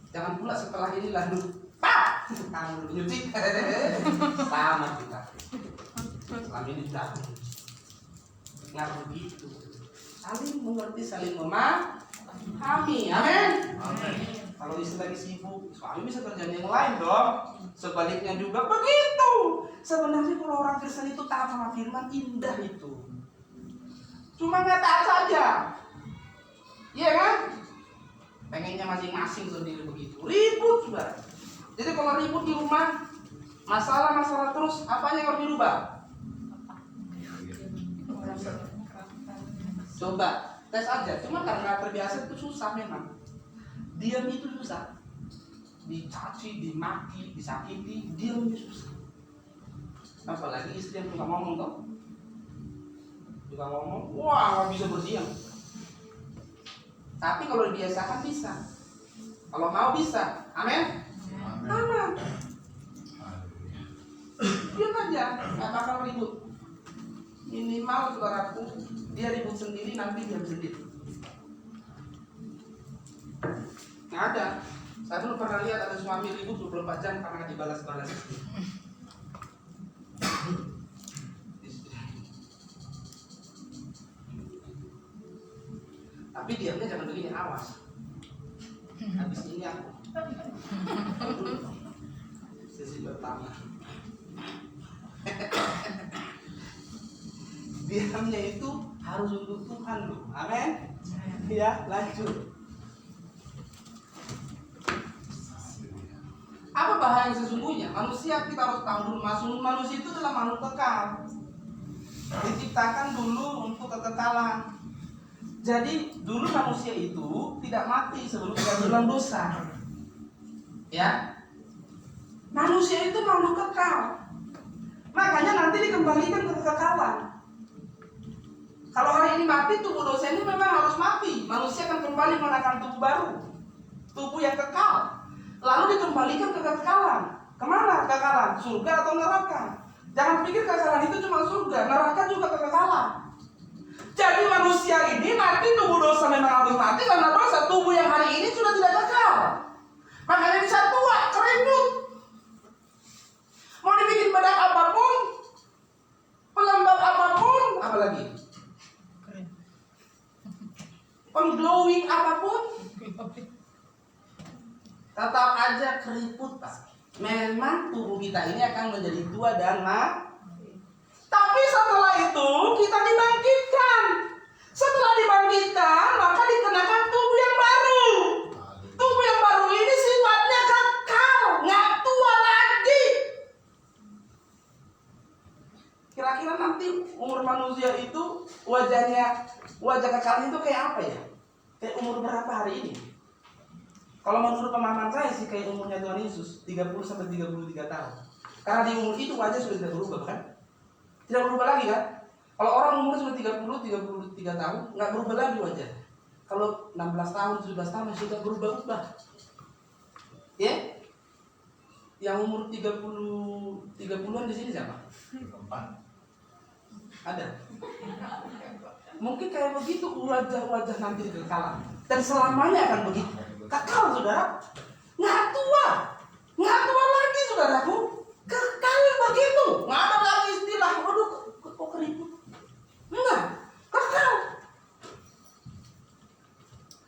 Speaker 2: Jangan pula setelah ini lalu kamu nyuci. Sama kita. Selama ini sudah nggak begitu. Saling mengerti, saling memahami. Amin. Kalau istri lagi sibuk, suami bisa kerjaan yang lain dong. Sebaliknya juga begitu. Sebenarnya kalau orang Kristen itu taat sama firman, indah itu. Cuma nggak taat saja. Iya kan? Pengennya masing-masing sendiri begitu. Ribut juga. Jadi kalau ribut di rumah, masalah-masalah terus, apanya yang harus dirubah? Coba tes aja. Cuma karena terbiasa itu susah memang. Diam itu susah. Dicaci, dimaki, disakiti, diam itu susah. Apalagi istri yang suka ngomong toh. Suka ngomong, wah nggak bisa berdiam. Tapi kalau dibiasakan bisa. Kalau mau bisa. Amin. Aman. Diam aja, nggak bakal ribut. Minimal saudaraku, dia ribut sendiri, nanti diam sendiri. Nggak ada. Saya dulu pernah lihat ada suami ribut 24 jam karena dibalas-balas. Tapi diamnya jangan begini, awas. Habis ini aku. Sesi pertama. Diamnya itu harus untuk Tuhan loh. Amin. Ya, lanjut. Apa bahaya yang sesungguhnya? Manusia kita harus tahu dulu, manusia itu adalah makhluk kekal. Diciptakan dulu untuk kekekalan. Jadi dulu manusia itu tidak mati sebelum jatuh dalam dosa. Ya, manusia itu makhluk kekal. Makanya nanti dikembalikan ke kekekalan. Kalau hari ini mati, tubuh dosa ini memang harus mati. Manusia akan kembali menggunakan tubuh baru, tubuh yang kekal. Lalu dikembalikan ke kekekalan. Kemana kekekalan? Surga atau neraka? Jangan pikir kekekalan itu cuma surga, neraka juga kekekalan. Jadi manusia ini mati, tubuh dosa memang harus mati karena dosa. Tubuh yang hari ini sudah tidak kekal. Makanya bisa tua, keriput. Mau dibikin bedak apapun, pelembab apapun, apalagi pengglowing apapun, tetap aja keriput, Pak. Memang tubuh kita ini akan menjadi tua dan mati. Tapi setelah itu kita dibangkitkan. Setelah dibangkitkan, maka dikenakan tubuh yang baru. Tubuh yang baru ini sifatnya kekal, nggak tua lagi. Kira-kira nanti umur manusia itu wajah kekalnya itu kayak apa ya? Kayak umur berapa hari ini? Kalau menurut pemahaman saya sih kayak umurnya Tuhan Yesus 30 sampai 33 tahun. Karena di umur itu wajah sudah tidak berubah kan? Tidak berubah lagi kan? Kalau orang umur sudah 33 tahun nggak berubah lagi wajah. Kalau 16 tahun, 17 tahun sudah berubah-ubah. Ya? Yang umur 30-an di sini siapa? Ada. Mungkin kayak begitu wajah-wajah nanti kekekalan. Dan selamanya akan begitu. Kekal, saudara. Nggak tua lagi, saudaraku. Kekal begitu. Nggak ada lagi istilah, waduh, kok keriput. Enggak, kekal.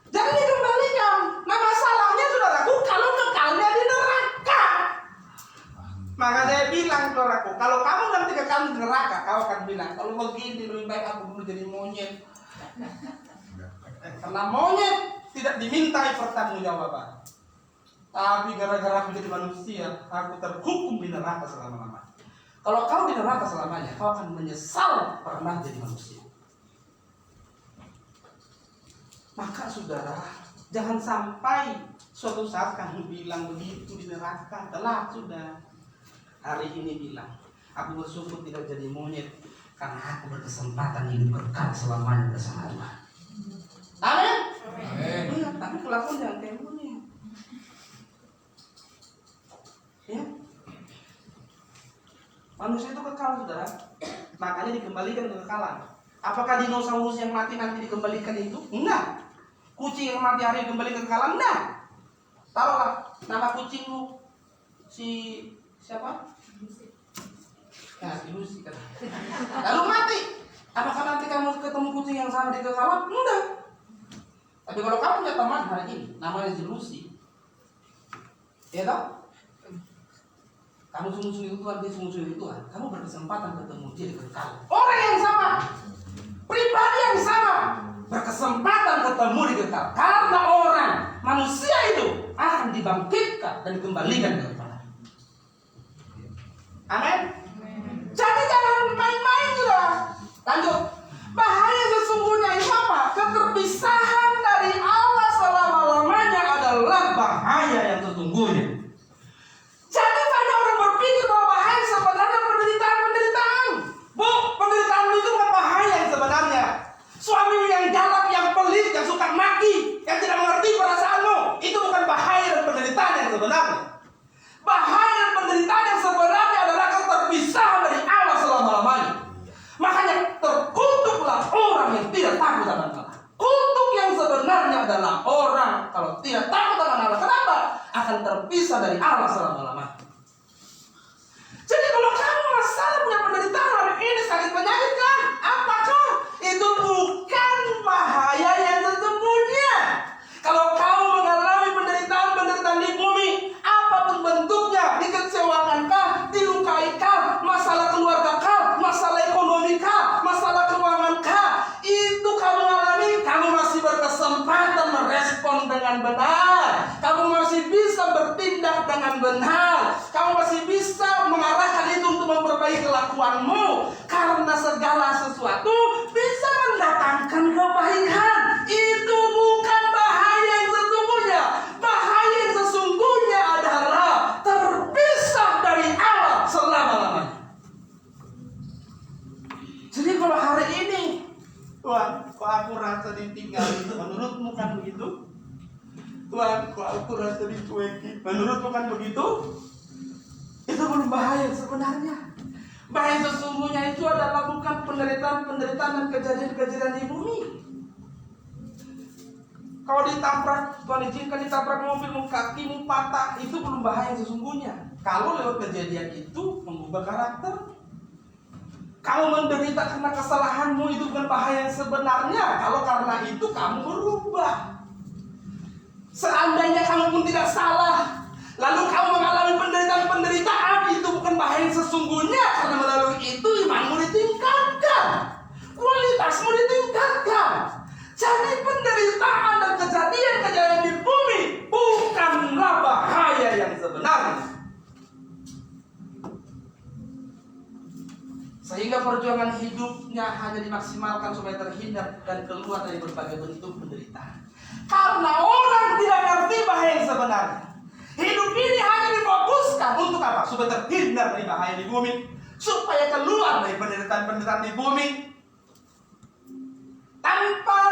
Speaker 2: Jangan dikembalikan. Nah masalahnya, saudaraku, kalau kekalnya di neraka. Maka saya bilang, saudaraku, kalau kamu nanti kekal di neraka, kau akan bilang, kalau begini lebih baik aku dulu jadi monyet. Karena monyet tidak dimintai pertanggungjawaban. Tapi gara-gara menjadi manusia, aku terhukum di neraka selama-lamanya. Kalau kau di neraka selamanya, kau akan menyesal pernah jadi manusia. Maka saudara, jangan sampai suatu saat kamu bilang begitu di neraka. Telat sudah. Hari ini bilang, aku bersyukur tidak jadi monyet, karena aku berkesempatan hidup kekal selamanya bersama Tuhan. Amin. Iya, tapi kelakuan jangan kayak monyet. Ya. Manusia itu kekal, saudara. Makanya dikembalikan ke kekalan. Apakah dinosaurus yang mati nanti dikembalikan itu? Enggak. Kucing yang mati hari dikembalikan ke kekalan? Enggak. Taruhlah nama kucingmu siapa? Ya, si Lucy kan. Lalu mati. Apakah nanti kamu ketemu kucing yang sama di kekalan? Enggak. Tapi kalau kamu punya teman hari ini, namanya si Lucy, ya toh? Kamu sungguh-sungguh Tuhan, dia sungguh-sungguh Tuhan. Kamu berkesempatan ketemu dia di kekalan. Orang yang sama, pribadi yang sama, berkesempatan ketemu di kekalan. Karena orang, manusia itu akan dibangkitkan dan dikembalikan kepada. Amin. Jadi jangan main-main sudah. Lanjut. Bahaya sesungguhnya itu apa? Keterpisahan dari Allah selama-lamanya adalah bahaya yang sesungguhnya. Jadi banyak orang berpikir bahwa bahaya sebenarnya penderitaan. Bu, penderitaan itu bukan bahaya yang sebenarnya. Suami yang galak, yang pelit, yang suka maki, yang tidak mengerti perasaanmu, itu bukan bahaya dan penderitaan yang sebenarnya. Bahaya dan penderitaan yang sebenarnya adalah keterpisahan dari Allah selama-lamanya. Makanya terkutuklah orang yang tidak takut akan Allah. Kutuk yang sebenarnya adalah orang kalau tidak takut akan Allah. Kenapa? Akan terpisah dari Allah selama-lamanya. Jadi kalau kamu masalah punya penderitaan hari ini, sakit penyakit kan? Apakah itu bukan bahaya yang sesungguhnya? Kalau kamu mengalami penderitaan di bumi, apapun bentuknya, dikecewakan kah, dilukai kah, masalah keluarga kah, masalah ekonomi kah, masalah keuangan kah, itu kamu alami, kamu masih berkesempatan merespon dengan benar. Kamu masih bisa bertindak dengan benar. Kamu masih bisa mengarahkan itu untuk memperbaiki kelakuanmu. Karena segala sesuatu bisa mendatangkan kebaikan. Itu bukan bahaya yang sesungguhnya. Bahaya yang sesungguhnya adalah terpisah dari Allah selama-lamanya. Jadi kalau hari ini, Tuhan, kok aku rasa ditinggal itu, menurutmu kan begitu? Tuhan, kok aku rasa dicuekin, menurutmu kan begitu? Itu belum bahaya sebenarnya. Bahaya sesungguhnya itu adalah bukan penderitaan dan kejadian-kejadian di bumi. Kalau ditabrak, Tuhan izinkan ditabrak mobil, kakimu patah, itu belum bahaya sesungguhnya. Kalau lewat kejadian itu mengubah karakter. Kamu menderita karena kesalahanmu, itu bukan bahaya yang sebenarnya. Kalau karena itu kamu berubah. Seandainya kamu pun tidak salah, lalu kamu mengalami penderitaan, itu bukan bahaya yang sesungguhnya. Karena melalui itu imanmu ditingkatkan, kualitasmu ditingkatkan. Jadi penderitaan dan kejadian-kejadian di bumi bukanlah bahaya yang sebenarnya. Sehingga perjuangan hidupnya hanya dimaksimalkan supaya terhindar dan keluar dari berbagai bentuk penderitaan. Karena orang tidak ngerti bahaya yang sebenarnya. Hidup ini hanya difokuskan untuk apa? Supaya terhindar dari bahaya di bumi, supaya keluar dari penderitaan-penderitaan di bumi, tanpa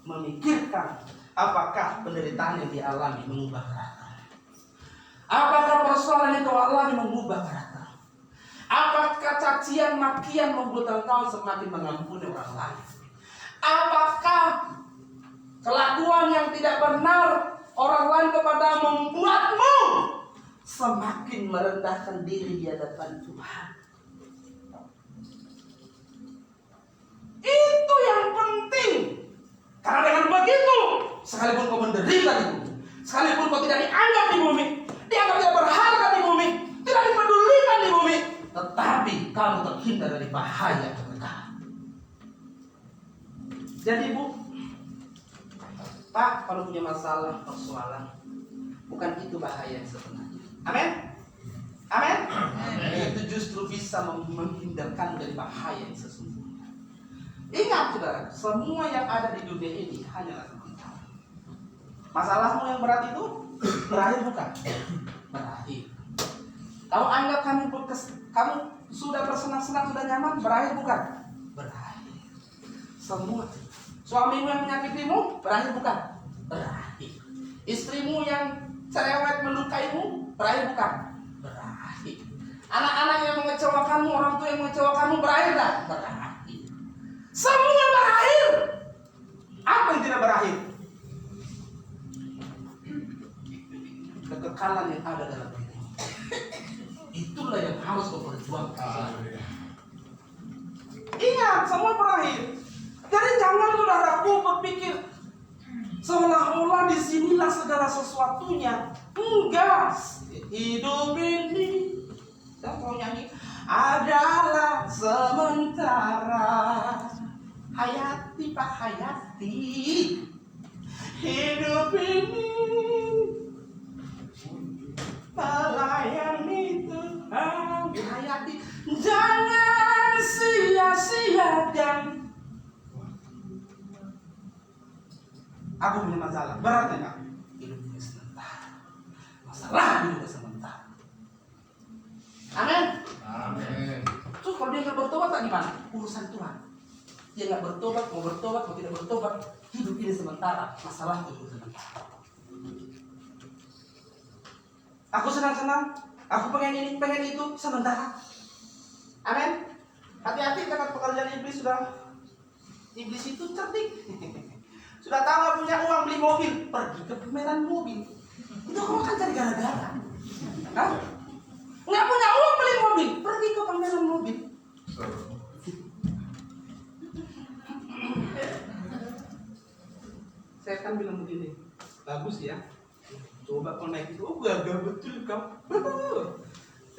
Speaker 2: memikirkan apakah penderitaan yang dialami mengubah karakter. Apakah persoalan yang kau alami mengubah karakter? Apakah cacian makian membuat engkau semakin mengampuni orang lain? Apakah kelakuan yang tidak benar orang lain kepada membuatmu semakin merendahkan diri di hadapan Tuhan? Itu yang penting. Karena dengan begitu, sekalipun kau menderita di bumi, sekalipun kau tidak dianggap di bumi, dianggap tidak berharga di bumi, tidak dipedulikan di bumi, tetapi kamu terhindar dari bahaya kekekalan. Jadi Bu, Pak, kalau punya masalah, persoalan, bukan itu bahaya yang sebenarnya. Amin? Amin? Itu justru bisa menghindarkan dari bahaya yang sesungguhnya. Ingat saudara, semua yang ada di dunia ini hanyalah Masalahmu yang berat itu berakhir bukan? Berakhir. Kamu anggap kamu sudah bersenang-senang, sudah nyaman, berakhir bukan? Berakhir. Semua. Suamimu yang menyakitimu, berakhir bukan? Berakhir. Istrimu yang cerewet melukaimu, berakhir bukan? Berakhir. Anak-anak yang mengecewakanmu, orang tua yang mengecewakanmu, berakhir tak? Berakhir. Semua berakhir. Apa yang tidak berakhir? Kekekalan yang ada dalam diri. Itulah yang harus kau perjuangkan. Ingat, semua berakhir. Jadi jangan saudaraku berpikir seolah-olah disinilah segala sesuatunya. Enggak. Hidup ini, kita mau nyanyi, adalah sementara. Hayati Pak Hayati, hidup ini melayani Tuhan. Hayati, jangan sia-siakan. Aku punya masalah, berat enggak? Hidup ini sementara. Masalah hidup sementara. Amin.
Speaker 3: Amin.
Speaker 2: Terus kalau dia nggak bertobat tak gimana? Urusan Tuhan. Dia nggak bertobat, mau tidak bertobat, hidup ini sementara. Masalah hidup sementara. Aku senang-senang, aku pengen ini, pengen itu, sementara. Amin. Hati-hati dengan pekerjaan iblis sudah. Iblis itu cerdik. Sudah tahu nggak punya uang beli mobil, pergi ke pameran mobil. Itu kamu kan cari gara-gara. Hah? Nggak punya uang beli mobil, pergi ke pameran mobil. Saya kan bilang begini, bagus ya. Coba kau naik itu, oh gagal betul kau.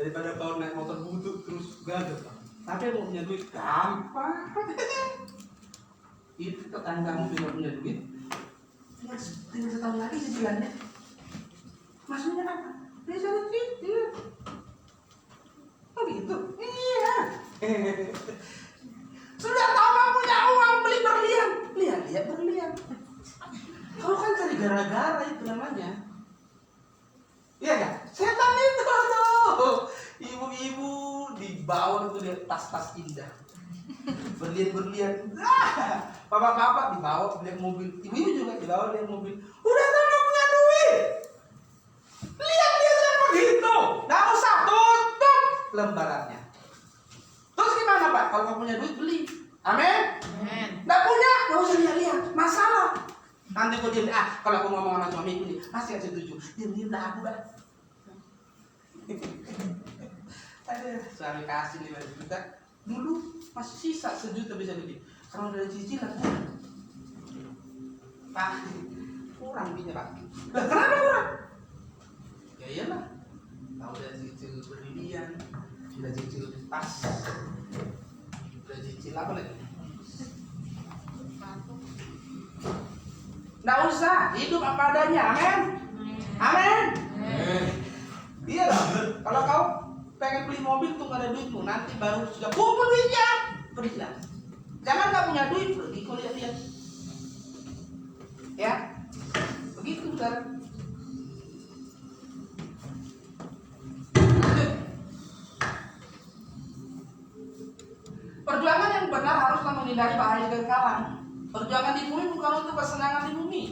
Speaker 2: Daripada kau naik motor butut terus gagal. Tapi mau punya duit gampang. Itu tetanggamu tidak punya duit, tinggal setahun lagi cicilannya. Maksudnya apa? Dia sudah cicil. Oh gitu? Iya. Sudah tahu kamu punya uang beli berlian, lihat berlian. Kalau kan cari gara-gara itu namanya. Iya kan? Setan itu tuh. Ibu-ibu dibawa tuh lihat tas-tas indah. Berlian-berlian. Bapak-bapak dibawa lihat mobil. Ibu-ibu juga dibawa lihat mobil. Udah tahu nggak punya duit. Lihat dia seperti itu. Nggak usah tutup lembarannya. Terus gimana Pak? Kalau nggak punya duit beli. Amin. Nggak punya, nggak usah lihat-lihat. Masalah. Nanti kau diam. Kalau aku ngomong sama suamiku nih, pasti nggak setuju. Diam-diam dah aku dah. Ada suami kasih 5 juta. Dulu masih sisa 1 juta bisa lebih. Kalau dari cicilan Pak, kurang duitnya Pak. Lah kenapa kurang? Ya iyalah. Tahu udah cicil berlian, sudah cicil tas, sudah cicil apa lagi? Nggak usah, hidup apa adanya, amin. Amin. Iya lah, kalau kau pengen beli mobil tuh nggak ada duitmu, nanti baru sudah kumpul duitnya, belilah. Jangan nggak punya duit, pergi kau lihat-lihat. Ya, begitu saudara. Perjuangan yang benar haruslah menghindari bahaya kekekalan. Perjuangan di bumi bukan untuk kesenangan di bumi,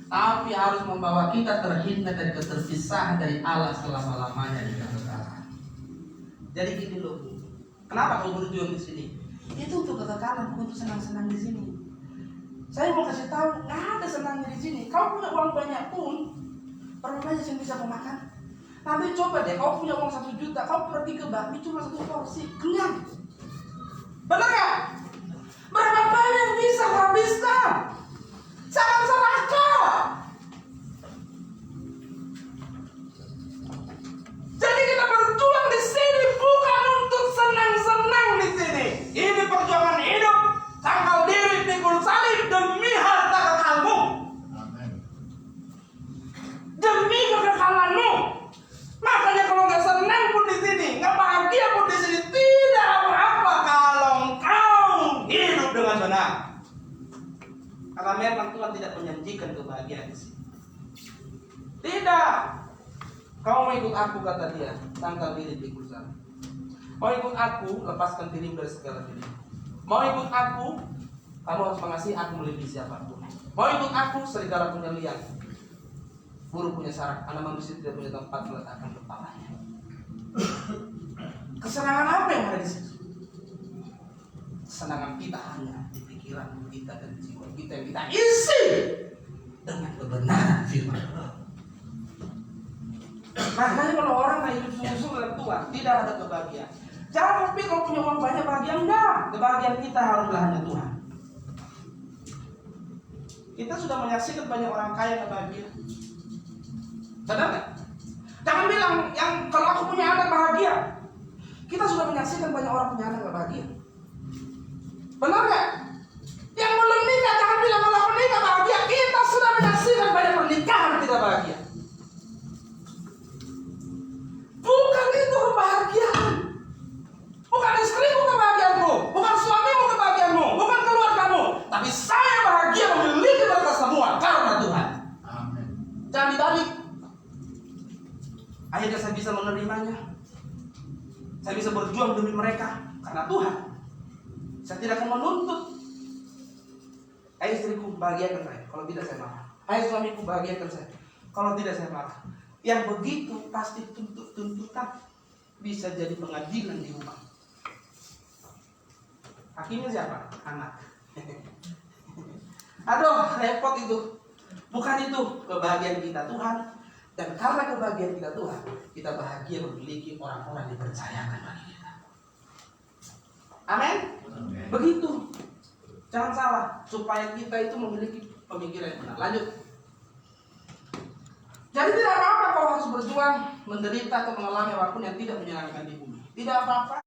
Speaker 2: tapi harus membawa kita terhindar dari keterpisahan dari Allah selama-lamanya di kekekalan. Jadi gini loh, kenapa kau berjuang di sini? Itu untuk kekekalan, bukan untuk senang-senang di sini. Saya mau kasih tahu, nggak ada senangnya di sini. Kau punya uang banyak pun, berapa banyak yang bisa kau makan? Nanti coba deh, kau punya uang 1 juta, kau pergi ke bakmi cuma 1 porsi, kenyang. Benar nggak? Berapa banyak bisa habiskan? Jangan serakah. Jadi kita berjuang di sini bukan untuk senang-senang di sini. Ini perjuangan hidup, tanggal diri, pikul salib demi harta kekalmu. Demi kekekalanmu. Makanya kalau nggak senang pun di sini, nggak bahagia pun di sini, tidak apa-apa kalau engkau hidup dengan benar. Karena memang Tuhan tidak menjanjikan Tidak. Kau mau ikut aku, kata dia, tangkal diri pikul sana. Mau ikut aku, lepaskan dirimu dari segala diri. Mau ikut aku, kamu harus mengasihi aku melebihi siapapun. Mau ikut aku, serigala punya liang, burung punya sarang, anak manusia tidak punya tempat meletakkan kepalanya. Kesenangan apa yang ada di situ? Kesenangan kita hanya di pikiran kita dan jiwa kita yang kita isi dengan kebenaran firman Allah. Makanya kalau orang tak hidup sungguh-sungguh dalam Tuhan, tidak ada kebahagiaan. Jangan berpikir kalau punya uang banyak bahagia, enggak. Kebahagiaan kita haruslah hanya Tuhan. Kita sudah menyaksikan banyak orang kaya yang bahagia. Benar nggak? Jangan bilang yang kalau aku punya anak bahagia. Kita sudah menyaksikan banyak orang punya anak gak bahagia. Benar nggak? Yang belum nikah jangan bilang kalau aku nikah bahagia. Kita sudah menyaksikan banyak pernikahan tidak bahagia. Bukan itu kebahagiaan. Bukan istrimu kebahagiaanmu, bukan suamimu kebahagiaanmu, bukan keluargamu, tapi saya bahagia memiliki mereka semua karena Tuhan. Amin. Jangan dibalik. Akhirnya saya bisa menerimanya. Saya bisa berjuang demi mereka karena Tuhan. Saya tidak akan menuntut. Hai istriku, bahagiakan saya. Kalau tidak saya marah. Hai suamiku, bahagiakan saya. Kalau tidak saya marah. Yang begitu pasti tuntutan bisa jadi pengadilan di rumah. Hakimnya siapa? Anak. Aduh, repot itu. Bukan itu kebahagiaan kita Tuhan. Dan karena kebahagiaan kita Tuhan, kita bahagia memiliki orang-orang yang dipercayakan bagi kita. Amin? Begitu. Jangan salah, supaya kita itu memiliki pemikiran yang benar. Lanjut. Jadi tidak apa-apa kau harus berjuang, menderita atau mengalami apapun yang tidak menyenangkan di bumi. Tidak apa-apa.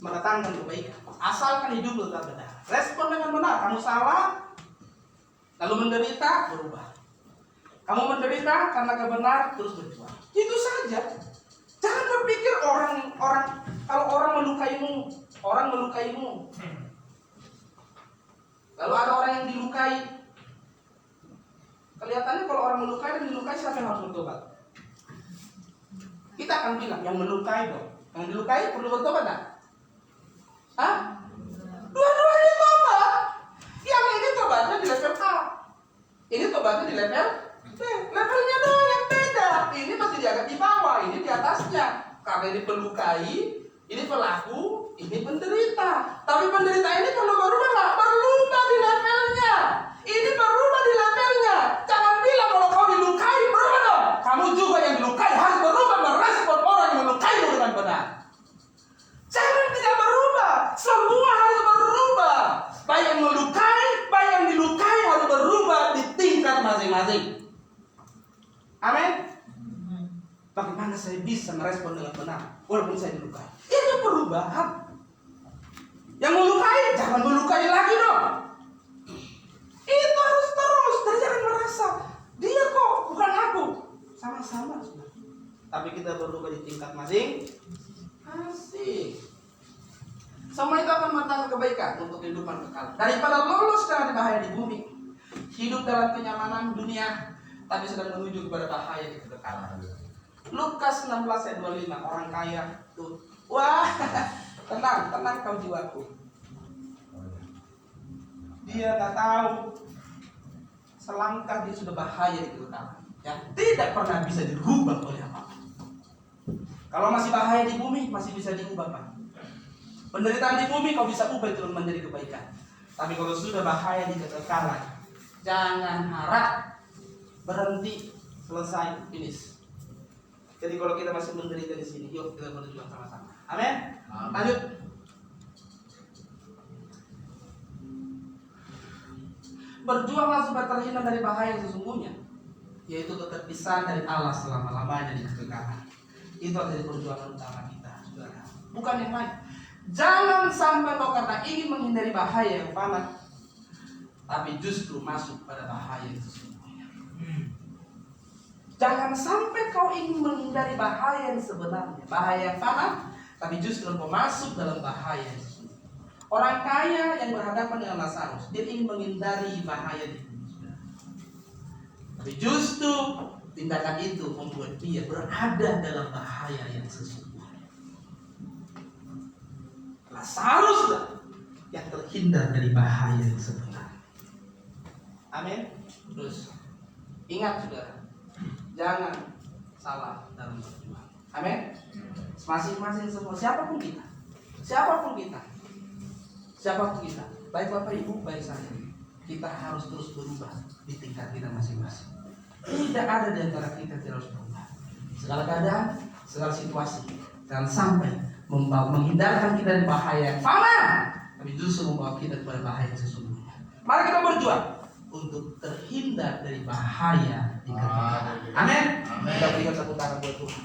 Speaker 2: Mendatangkan kebaikan. Asalkan hidup tetap benar. Respon dengan benar. Kamu salah, lalu menderita, berubah. Kamu menderita karena kebenar, terus berjuang. Itu saja. Jangan berpikir kalau orang melukaimu, Lalu ada orang yang dilukai. Kelihatannya kalau orang melukai dan dilukai, siapa yang harus bertobat? Kita akan bilang yang melukai dong. Yang dilukai perlu bertobat tak? Hah? Dua-duanya tobat. Yang ini tobatnya di level A, ini tobatnya di level B. Levelnya doang yang beda. Ini masih dianggap di bawah, ini di atasnya. Karena ini pelukai, ini pelaku, ini penderita. Tapi penderita ini perlu berubah nggak? Berubah di levelnya. Ini berubah di levelnya. Jangan bilang kalau kau dilukai berubah dong. Kamu juga yang dilukai harus berubah merespon orang yang melukai dengan benar. Jangan tidak berubah. Semua harus berubah. Baik yang melukai, baik yang dilukai harus berubah di tingkat masing-masing. Amin. Bagaimana saya bisa merespon dengan benar walaupun saya dilukai? Itu perubahan. Yang melukai jangan melukai lagi dong. Itu harus terus. Dan jangan merasa dia kok bukan aku. Sama-sama. Tapi kita berubah di tingkat masing-masing. Semua itu akan mendatangkan kebaikan untuk kehidupan kekal. Daripada lolos karena bahaya di bumi, hidup dalam kenyamanan dunia, tapi sedang menuju kepada bahaya di kekekalan. Lukas 16 ayat 25, orang kaya tuh, wah, tenang kau jiwaku. Dia nggak tahu selangkah dia sudah bahaya di kekekalan, yang tidak pernah bisa dirubah oleh apa. Kalau masih bahaya di bumi, masih bisa diubah, Pak. Penderitaan di bumi kau bisa ubah itu menjadi kebaikan. Tapi kalau sudah bahaya di kekekalan, jangan harap berhenti, selesai, finish. Jadi kalau kita masih menderita di sini, yuk kita berjuang sama-sama. Amin. Lanjut. Berjuanglah supaya terhindar dari bahaya yang sesungguhnya, yaitu keterpisahan dari Allah selama-lamanya di kekekalan. Itu adalah perjuangan utama kita, saudara. Bukan yang lain. Jangan sampai kau karena ingin menghindari bahaya yang fana, tapi justru masuk pada bahaya yang sesungguhnya. Jangan sampai kau ingin menghindari bahaya yang sebenarnya, bahaya yang fana, tapi justru kau masuk dalam bahaya yang sesungguhnya. Orang kaya yang berhadapan dengan Lazarus, dia ingin menghindari bahaya di bumi. Tapi Tapi justru tindakan itu membuat dia berada dalam bahaya yang sesungguhnya. Lazaruslah yang terhindar dari bahaya yang sebenarnya. Amin. Terus ingat saudara, jangan salah dalam berjuang. Amin. Masing-masing semua, siapapun kita, baik Bapak Ibu, baik saya, kita harus terus berubah di tingkat kita masing-masing. Tidak ada di antara kita yang harus berubah. Segala keadaan, segala situasi, jangan sampai menghindarkan kita dari bahaya yang fana, tapi justru membawa kita kepada bahaya yang sesungguhnya. Mari kita berjuang untuk terhindar dari bahaya di kemudian hari. Amin. Kita berikan tepuk tangan buat Tuhan.